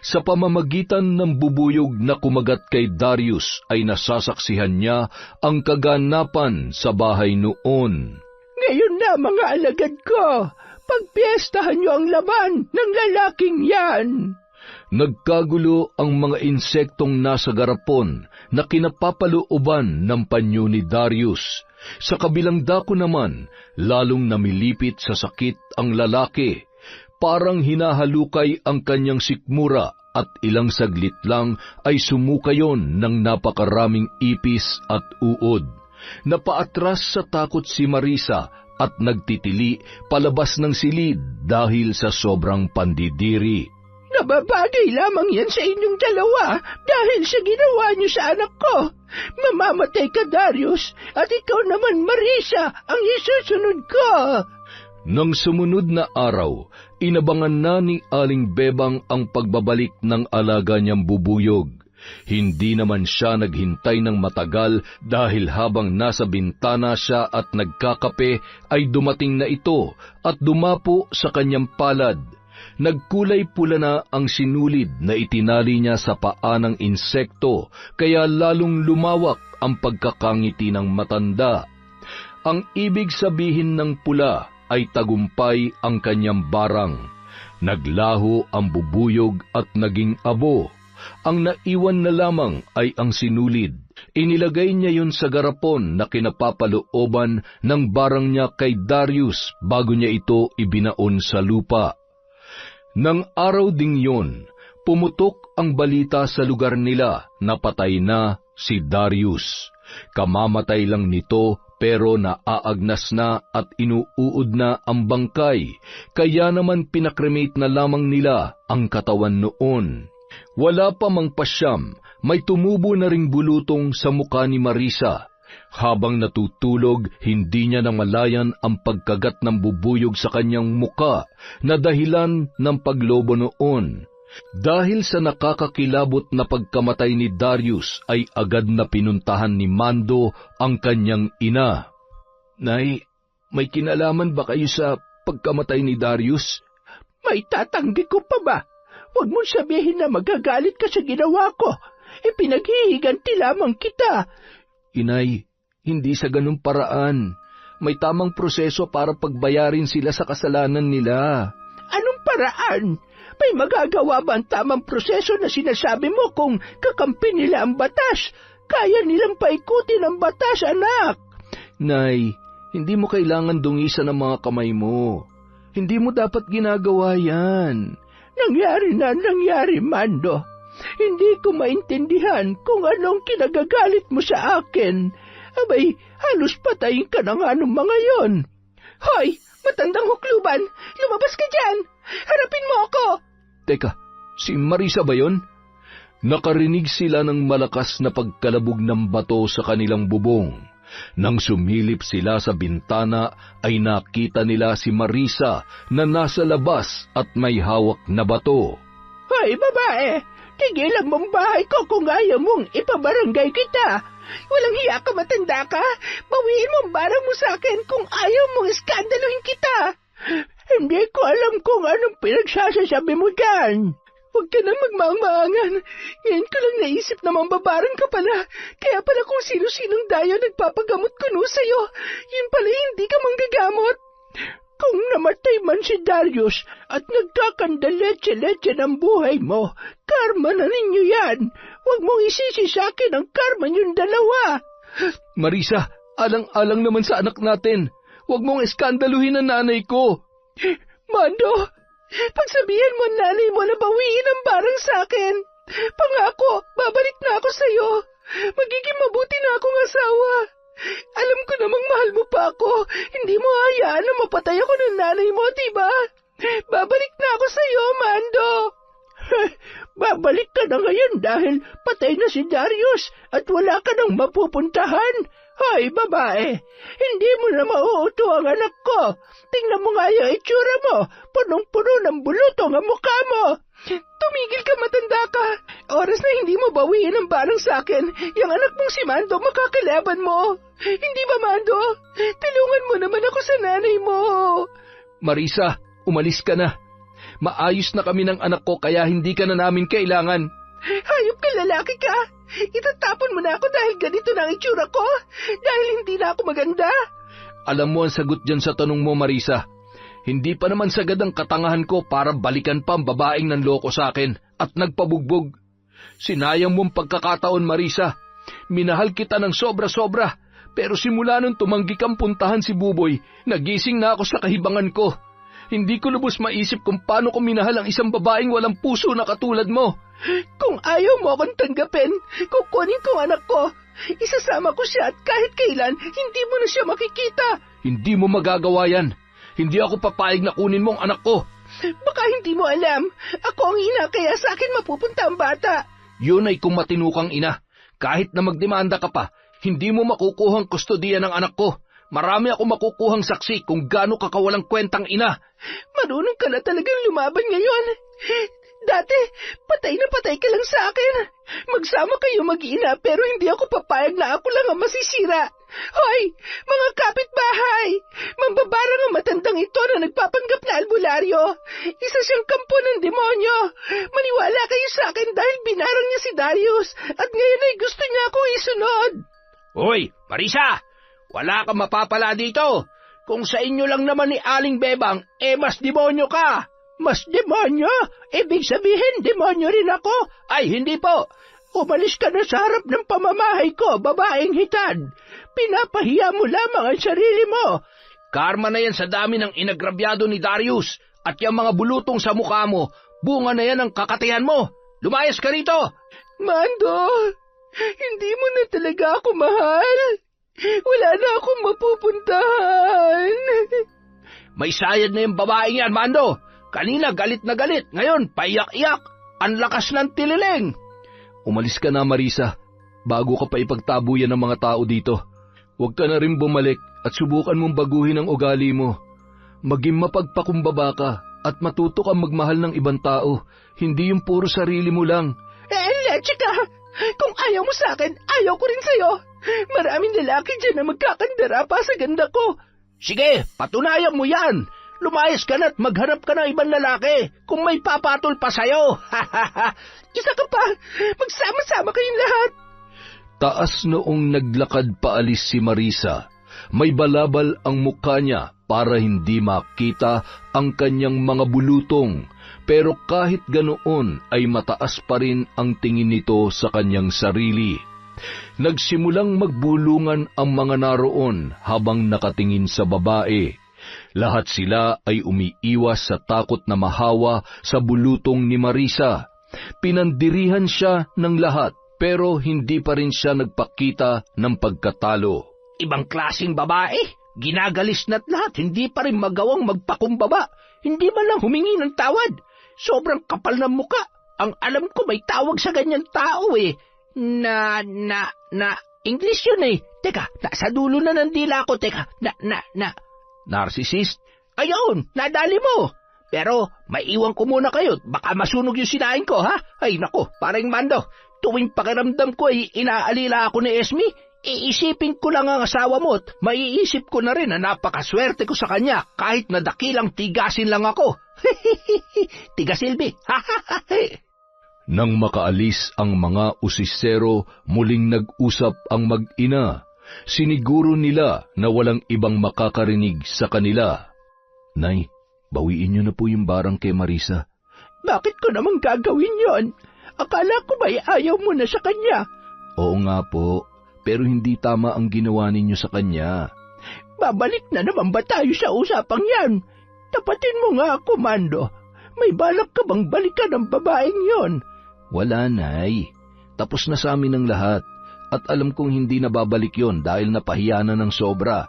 Sa pamamagitan ng bubuyog na kumagat kay Darius ay nasasaksihan niya ang kaganapan sa bahay noon. Ngayon na mga alagad ko, pagpiestahan niyo ang laban ng lalaking yan. Nagkagulo ang mga insektong nasa garapon na kinapapalooban ng panyo ni Darius. Sa kabilang dako naman, lalong namilipit sa sakit ang lalaki. Parang hinahalukay ang kanyang sikmura at ilang saglit lang ay sumukayon ng napakaraming ipis at uod. Napaatras sa takot si Marisa at nagtitili palabas ng silid dahil sa sobrang pandidiri. Nababagay lamang yan sa inyong dalawa dahil sa ginawa niyo sa anak ko. Mamamatay ka, Darius, at ikaw naman, Marisa, ang isusunod ko. Nang sumunod na araw, Inabangan na ni Aling Bebang ang pagbabalik ng alaga niyang bubuyog. Hindi naman siya naghintay ng matagal dahil habang nasa bintana siya at nagkakape ay dumating na ito at dumapo sa kanyang palad. Nagkulay pula na ang sinulid na itinali niya sa paa ng insekto kaya lalong lumawak ang pagkakangiti ng matanda. Ang ibig sabihin ng pula ay tagumpay ang kanyang barang. Naglaho ang bubuyog at naging abo. Ang naiwan na lamang ay ang sinulid. Inilagay niya yun sa garapon na kinapapalooban ng barang niya kay Darius bago niya ito ibinaon sa lupa. Nang araw ding yun, pumutok ang balita sa lugar nila na patay na si Darius. Kamamatay lang nito pero naaagnas na at inuuod na ang bangkay, kaya naman pinakremate na lamang nila ang katawan noon. Wala pa mang pasyam, may tumubo na ring bulutong sa muka ni Marisa. Habang natutulog, hindi niya namalayan ang pagkagat ng bubuyog sa kanyang muka na dahilan ng paglobo noon. Dahil sa nakakakilabot na pagkamatay ni Darius ay agad na pinuntahan ni Mando ang kanyang ina. Nay, may kinalaman ba kayo sa pagkamatay ni Darius? May tatanggi ko pa ba? Huwag mong sabihin na magagalit ka sa ginawa ko. Pinaghihiganti lamang kita. Inay, hindi sa ganung paraan. May tamang proseso para pagbayarin sila sa kasalanan nila. Anong paraan? May magagawa ba ang tamang proseso na sinasabi mo kung kakampi nila ang batas? Kaya nilang paikutin ang batas, anak. Nay, hindi mo kailangan dungisan ang mga kamay mo. Hindi mo dapat ginagawa yan. Nangyari, Mando. Hindi ko maintindihan kung anong kinagagalit mo sa akin. Abay, halos patayin ka na nga ng mga yon. Hoy, matandang hukluban! Lumabas ka dyan! Harapin mo ako! Teka, si Marisa ba yon? Nakarinig sila ng malakas na pagkalabog ng bato sa kanilang bubong. Nang sumilip sila sa bintana ay nakita nila si Marisa na nasa labas at may hawak na bato. Hoy, babae! Tigilan mong bahay ko kung ayaw mong ipabarangay kita. Walang hiya ka, matanda ka. Bawiin mo ang barang mo sa akin kung ayaw mong iskandaluhin kita. Hindi ko alam kung anong pinagsasasabi mo dyan. Huwag ka na magmamaangan. Ngayon ko lang naisip na mambabarang ka pala. Kaya pala kung sino-sinong dayo nagpapagamot kuno sa'yo, yun pala hindi ka manggagamot. Kung namatay man si Darius at nagkakandaletse-letse ng buhay mo, karma na ninyo yan. Huwag mong isisi sa akin ang karma niyong dalawa. Marisa, alang-alang naman sa anak natin. Huwag mong eskandaluhin ang nanay ko. Mando, pagsabihan mo nanay mo na bawiin ang barang sa akin. Pangako, babalik na ako sa'yo. Magiging mabuti na akong asawa. Alam ko namang mahal mo pa ako. Hindi mo hayaan na mapatay ako ng nanay mo, diba? Babalik na ako sa'yo, Mando. Babalik ka na ngayon dahil patay na si Darius at wala ka nang mapupuntahan. Hoy, babae, hindi mo na mauuto ang anak ko. Tingnan mo nga yung itsura mo. Punong-puno ng bulutong ang mukha mo. Tumigil ka, matanda ka. Oras na hindi mo bawiin ang barang sa akin. Yung anak mong si Mando makakalaban mo. Hindi ba, Mando? Tulungan mo naman ako sa nanay mo. Marisa, umalis ka na. Maayos na kami ng anak ko kaya hindi ka na namin kailangan. Hayop ka, lalaki ka. Itatapon mo na ako dahil ganito na ang itsura ko? Dahil hindi na ako maganda? Alam mo ang sagot dyan sa tanong mo, Marisa. Hindi pa naman sagad ang katangahan ko para balikan pa ang babaeng nanloko sa akin at nagpabugbog. Sinayang mong pagkakataon, Marisa. Minahal kita ng sobra-sobra, pero simula nung tumanggi kang puntahan si Buboy, nagising na ako sa kahibangan ko. Hindi ko lubos maisip kung paano ko minahal ang isang babaeng walang puso na katulad mo. Kung ayaw mo akong tanggapin, kukunin ko ang anak ko. Isasama ko siya at kahit kailan, hindi mo na siya makikita. Hindi mo magagawa yan. Hindi ako papayag na kunin mo ang anak ko. Baka hindi mo alam. Ako ang ina kaya sa akin mapupunta ang bata. Yun ay kung matinukang ina. Kahit na magdemanda ka pa, hindi mo makukuhang kustodiya ng anak ko. Marami ako makukuhang saksi kung gaano ka kawalang kwentang ina. Marunong ka na talagang lumaban ngayon. Dati, patay na patay ka lang sa akin. Magsama kayo mag-ina pero hindi ako papayag na ako lang ang masisira. Hoy, mga kapitbahay! Mambabarang ang matandang ito na nagpapanggap na albularyo. Isa siyang kampo ng demonyo. Maniwala kayo sa akin dahil binarang niya si Darius at ngayon ay gusto niya akong isunod. Hoy, Marisa! Wala kang mapapala dito. Kung sa inyo lang naman ni Aling Bebang, mas demonyo ka. Mas demonyo? Ibig sabihin, demonyo rin ako? Ay, hindi po. Umalis ka na sa harap ng pamamahay ko, babaeng hitad. Pinapahiya mo lamang ang sarili mo. Karma na yan sa dami ng inagrabyado ni Darius at yung mga bulutong sa mukha mo. Bunga na yan ang kakatihan mo. Lumayas ka rito. Mando, hindi mo na talaga ako mahal. Wala na akong mapupuntahan. May sayad na yung babaeng yan, Mando. Kanina galit na galit, ngayon paiyak-iyak. Ang lakas ng tililing. Umalis ka na, Marisa, bago ka pa ipagtabuyan ng mga tao dito. Huwag ka na rin bumalik at subukan mong baguhin ang ugali mo. Maging mapagpakumbaba ka at matuto kang magmahal ng ibang tao, hindi yung puro sarili mo lang. Leche ka! Kung ayaw mo sa akin, ayaw ko rin sa'yo. Maraming lalaki dyan na magkakandara pa sa ganda ko. Sige, patunayan mo yan. Lumayas ka na at maghanap ka ng ibang lalaki kung may papatol pa sa'yo. Isa ka pa, magsama-sama kayong lahat. Taas noong naglakad paalis si Marisa, may balabal ang mukha niya para hindi makita ang kanyang mga bulutong, pero kahit ganoon ay mataas pa rin ang tingin nito sa kanyang sarili. Nagsimulang magbulungan ang mga naroon habang nakatingin sa babae. Lahat sila ay umiiwas sa takot na mahawa sa bulutong ni Marisa. Pinandirihan siya ng lahat pero hindi pa rin siya nagpakita ng pagkatalo. Ibang klaseng babae, ginagalis na't lahat, hindi pa rin magawang magpakumbaba, hindi man lang humingi ng tawad. Sobrang kapal ng muka. Ang alam ko may tawag sa ganyan tao eh. English yun eh. Teka, nasa dulo na ng dila ko, Narcissist? Ayun, nadali mo. Pero, maiwan ko muna kayo, baka masunog yung sinain ko, ha? Ay, nako, parang Mando, tuwing pakiramdam ko ay inaalila ako ni Esme, iisipin ko lang ang asawa mo at maiisip ko na rin na napakaswerte ko sa kanya kahit na dakilang tigasin lang ako. Tigasilbi. Nang makaalis ang mga usisero, muling nag-usap ang mag-ina. Siniguro nila na walang ibang makakarinig sa kanila. Nay, bawiin niyo na po yung barang kay Marisa. Bakit ko naman gagawin yon? Akala ko ba'y ayaw mo na sa kanya? Oo nga po, pero hindi tama ang ginawa ninyo sa kanya. Babalik na naman ba tayo sa usapang yan? Tapatin mo nga ako, Mando. May balak ka bang balikan ang babaeng yon? Wala, Nay. Tapos na sa amin ang lahat. At alam kong hindi na babalik yon dahil napahiya na ng sobra.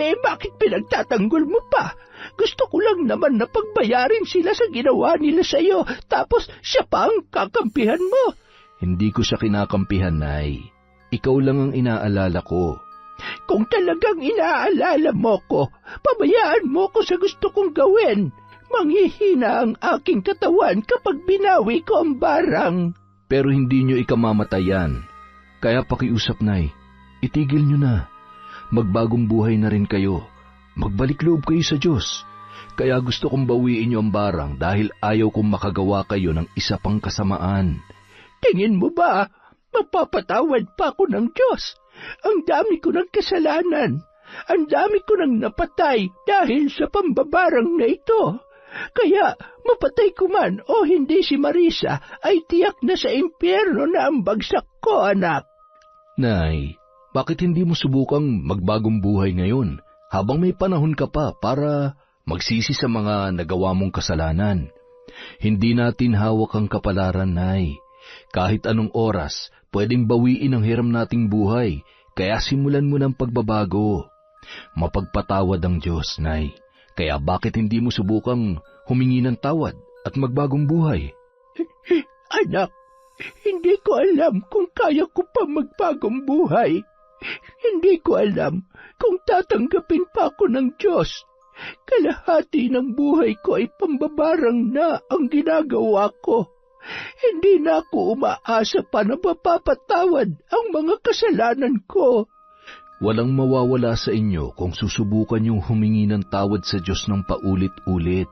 Bakit pinagtatanggol mo pa? Gusto ko lang naman na pagbayarin sila sa ginawa nila sa iyo, tapos siya pa ang kakampihan mo. Hindi ko siya kinakampihan, Nay. Ikaw lang ang inaalala ko. Kung talagang inaalala mo ko, pabayaan mo ko sa gusto kong gawin. Manghihina ang aking katawan kapag binawi ko ang barang. Pero hindi nyo ikamamatayan. Kaya pakiusap, Nay, itigil nyo na. Magbagong buhay na rin kayo. Magbalik loob kayo sa Diyos. Kaya gusto kong bawiin nyo ang barang dahil ayaw kong makagawa kayo ng isa pang kasamaan. Tingin mo ba, mapapatawad pa ako ng Diyos? Ang dami ko ng kasalanan. Ang dami ko ng napatay dahil sa pambabarang na ito. Kaya mapatay ko man o hindi si Marisa ay tiyak na sa impyerno na ang bagsak ko, anak. Nay, bakit hindi mo subukang magbagong buhay ngayon habang may panahon ka pa para magsisi sa mga nagawa mong kasalanan? Hindi natin hawak ang kapalaran, Nay. Kahit anong oras, pwedeng bawiin ang hiram nating buhay, kaya simulan mo ng pagbabago. Mapagpatawad ang Diyos, Nay. Kaya bakit hindi mo subukang humingi ng tawad at magbagong buhay? Anak, hindi ko alam kung kaya ko pa magbagong buhay. Hindi ko alam kung tatanggapin pa ako ng Diyos, kalahati ng buhay ko ay pambabarang na ang ginagawa ko. Hindi na ako umaasa pa na mapapatawad ang mga kasalanan ko. Walang mawawala sa inyo kung susubukan niyong humingi ng tawad sa Diyos ng paulit-ulit.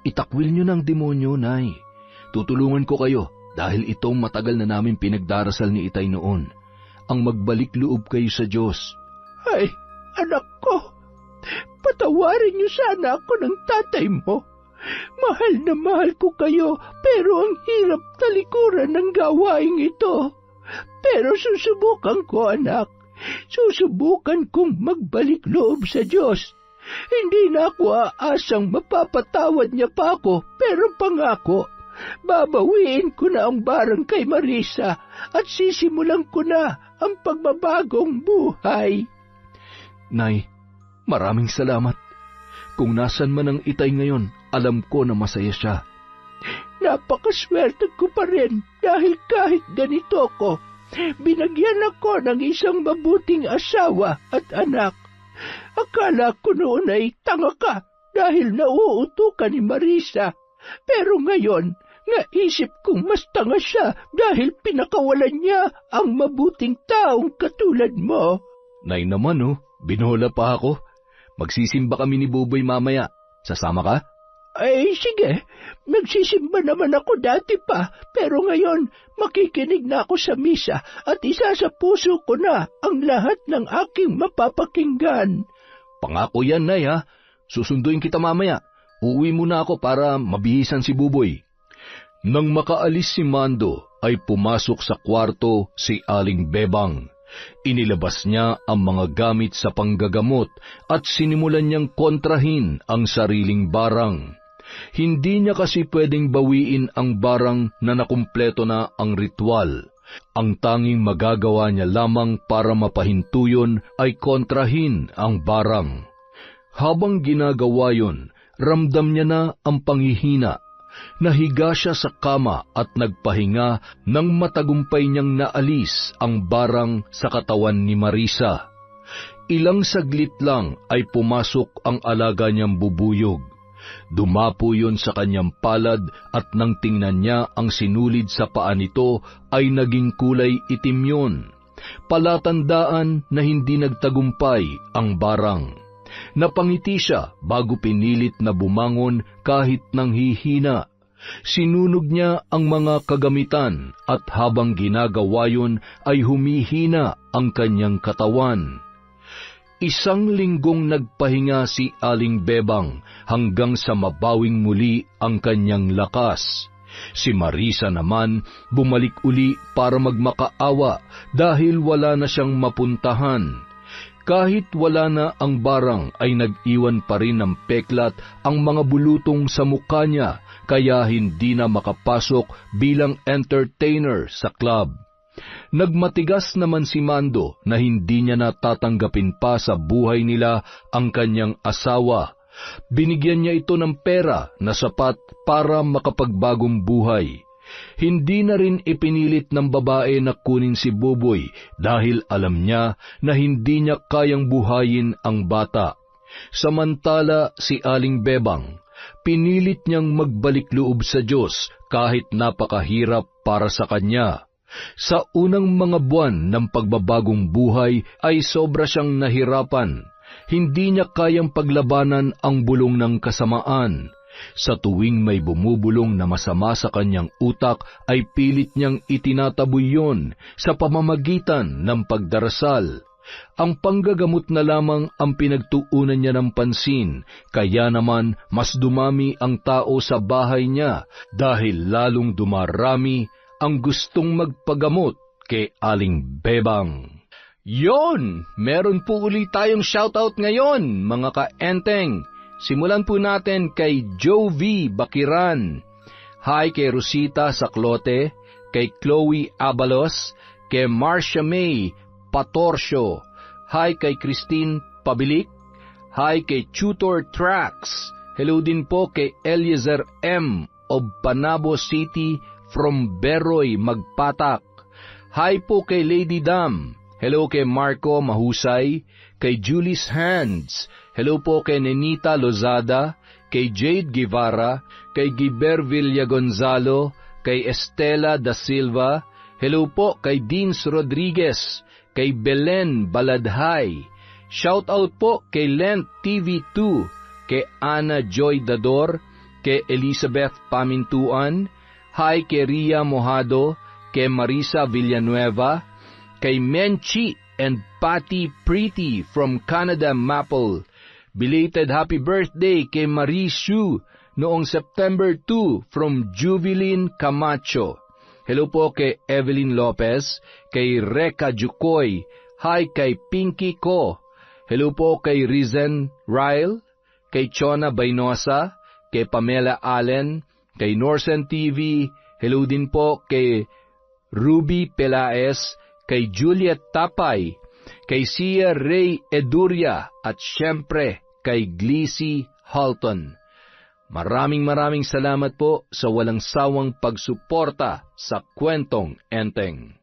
Itakwil niyo ng demonyo, Nay. Tutulungan ko kayo dahil itong matagal na namin pinagdarasal ni Itay noon. Ang magbalik loob kayo sa Diyos. Ay, anak ko, patawarin niyo sana ako ng tatay mo. Mahal na mahal ko kayo, pero ang hirap talikuran ng gawaing ito. Pero susubukan ko, anak. Susubukan kong magbalik loob sa Diyos. Hindi na ako aasang mapapatawad niya pa ako, pero pangako, babawiin ko na ang barang kay Marisa at sisimulan ko na ang pagbabagong buhay. Nay, maraming salamat. Kung nasan man ang Itay ngayon, alam ko na masaya siya. Napakaswerte ko pa rin dahil kahit ganito ko, binagyan ako ng isang mabuting asawa at anak. Akala ko noon ay tanga ka dahil nauutukan ni Marisa. Pero ngayon, naisip kong mas tanga siya dahil pinakawalan niya ang mabuting taong katulad mo. Nay naman binola pa ako. Magsisimba kami ni Buboy mamaya. Sasama ka? Ay, sige. Magsisimba naman ako dati pa, pero ngayon makikinig na ako sa misa at isa sa puso ko na ang lahat ng aking mapapakinggan. Pangako yan, Nay, ha? Susunduin kita mamaya. Uuwi muna ako para mabihisan si Buboy. Nang makaalis si Mando, ay pumasok sa kwarto si Aling Bebang. Inilabas niya ang mga gamit sa panggagamot at sinimulan niyang kontrahin ang sariling barang. Hindi niya kasi pwedeng bawiin ang barang na nakumpleto na ang ritual. Ang tanging magagawa niya lamang para mapahintuyon ay kontrahin ang barang. Habang ginagawa yon, ramdam niya na ang panghihina. Nahiga siya sa kama at nagpahinga nang matagumpay niyang naalis ang barang sa katawan ni Marisa. Ilang saglit lang ay pumasok ang alaga niyang bubuyog. Dumapo yun sa kanyang palad at nang tingnan niya ang sinulid sa paa nito ay naging kulay itim yun. Palatandaan na hindi nagtagumpay ang barang. Napangiti siya bago pinilit na bumangon kahit nang hihina. Sinunog niya ang mga kagamitan at habang ginagawa yun ay humihina ang kanyang katawan. Isang linggong nagpahinga si Aling Bebang hanggang sa mabawing muli ang kanyang lakas. Si Marisa naman bumalik uli para magmakaawa dahil wala na siyang mapuntahan. Kahit wala na ang barang ay nag-iwan pa rin ng peklat ang mga bulutong sa mukha niya kaya hindi na makapasok bilang entertainer sa club. Nagmatigas naman si Mando na hindi niya natatanggapin pa sa buhay nila ang kanyang asawa. Binigyan niya ito ng pera na sapat para makapagbagong buhay. Hindi na rin ipinilit ng babae na kunin si Buboy dahil alam niya na hindi niya kayang buhayin ang bata. Samantala si Aling Bebang, pinilit niyang magbalik loob sa Diyos kahit napakahirap para sa kanya. Sa unang mga buwan ng pagbabagong buhay ay sobra siyang nahirapan. Hindi niya kayang paglabanan ang bulong ng kasamaan. Sa tuwing may bumubulong na masama sa kanyang utak ay pilit niyang itinataboy yon sa pamamagitan ng pagdarasal. Ang panggagamot na lamang ang pinagtuunan niya ng pansin, kaya naman mas dumami ang tao sa bahay niya dahil lalong dumarami ang gustong magpagamot kay Aling Bebang. Yon! Meron po ulit tayong shoutout ngayon, mga kaenteng. Simulan po natin kay Joe V. Bakiran. Hi kay Rosita Saclote, kay Chloe Abalos, kay Marcia May Patorcio. Hi kay Christine Pabilik. Hi kay Tutor Tracks. Hello din po kay Eliezer M. of Panabo City from Beroy, Magpatak. Hi po kay Lady Dam. Hello kay Marco Mahusay, kay Julie's Hands. Hello po kay Nenita Lozada, kay Jade Guevara, kay Giber Villagonzalo, kay Estela da Silva. Hello po kay Deans Rodriguez, kay Belen Baladhay. Shout out po kay Lent TV2, kay Ana Joy Dador, kay Elizabeth Pamintuan. Hi kay Ria Mojado, kay Marisa Villanueva, kay Menchi and Patty Pretty from Canada Maple. Belated happy birthday kay Marie Shu noong September 2 from Jubilin Camacho. Hello po kay Evelyn Lopez, kay Reka Jukoy. Hi kay Pinky Ko. Hello po kay Rizen Ryle, kay Chona Baynosa, kay Pamela Allen, kay Norsen TV. Hello din po kay Ruby Pelaez, kay Juliet Tapay, kay Sia Ray Eduria, at syempre kay Gleesy Halton. Maraming salamat po sa walang sawang pagsuporta sa Kwentong Enteng.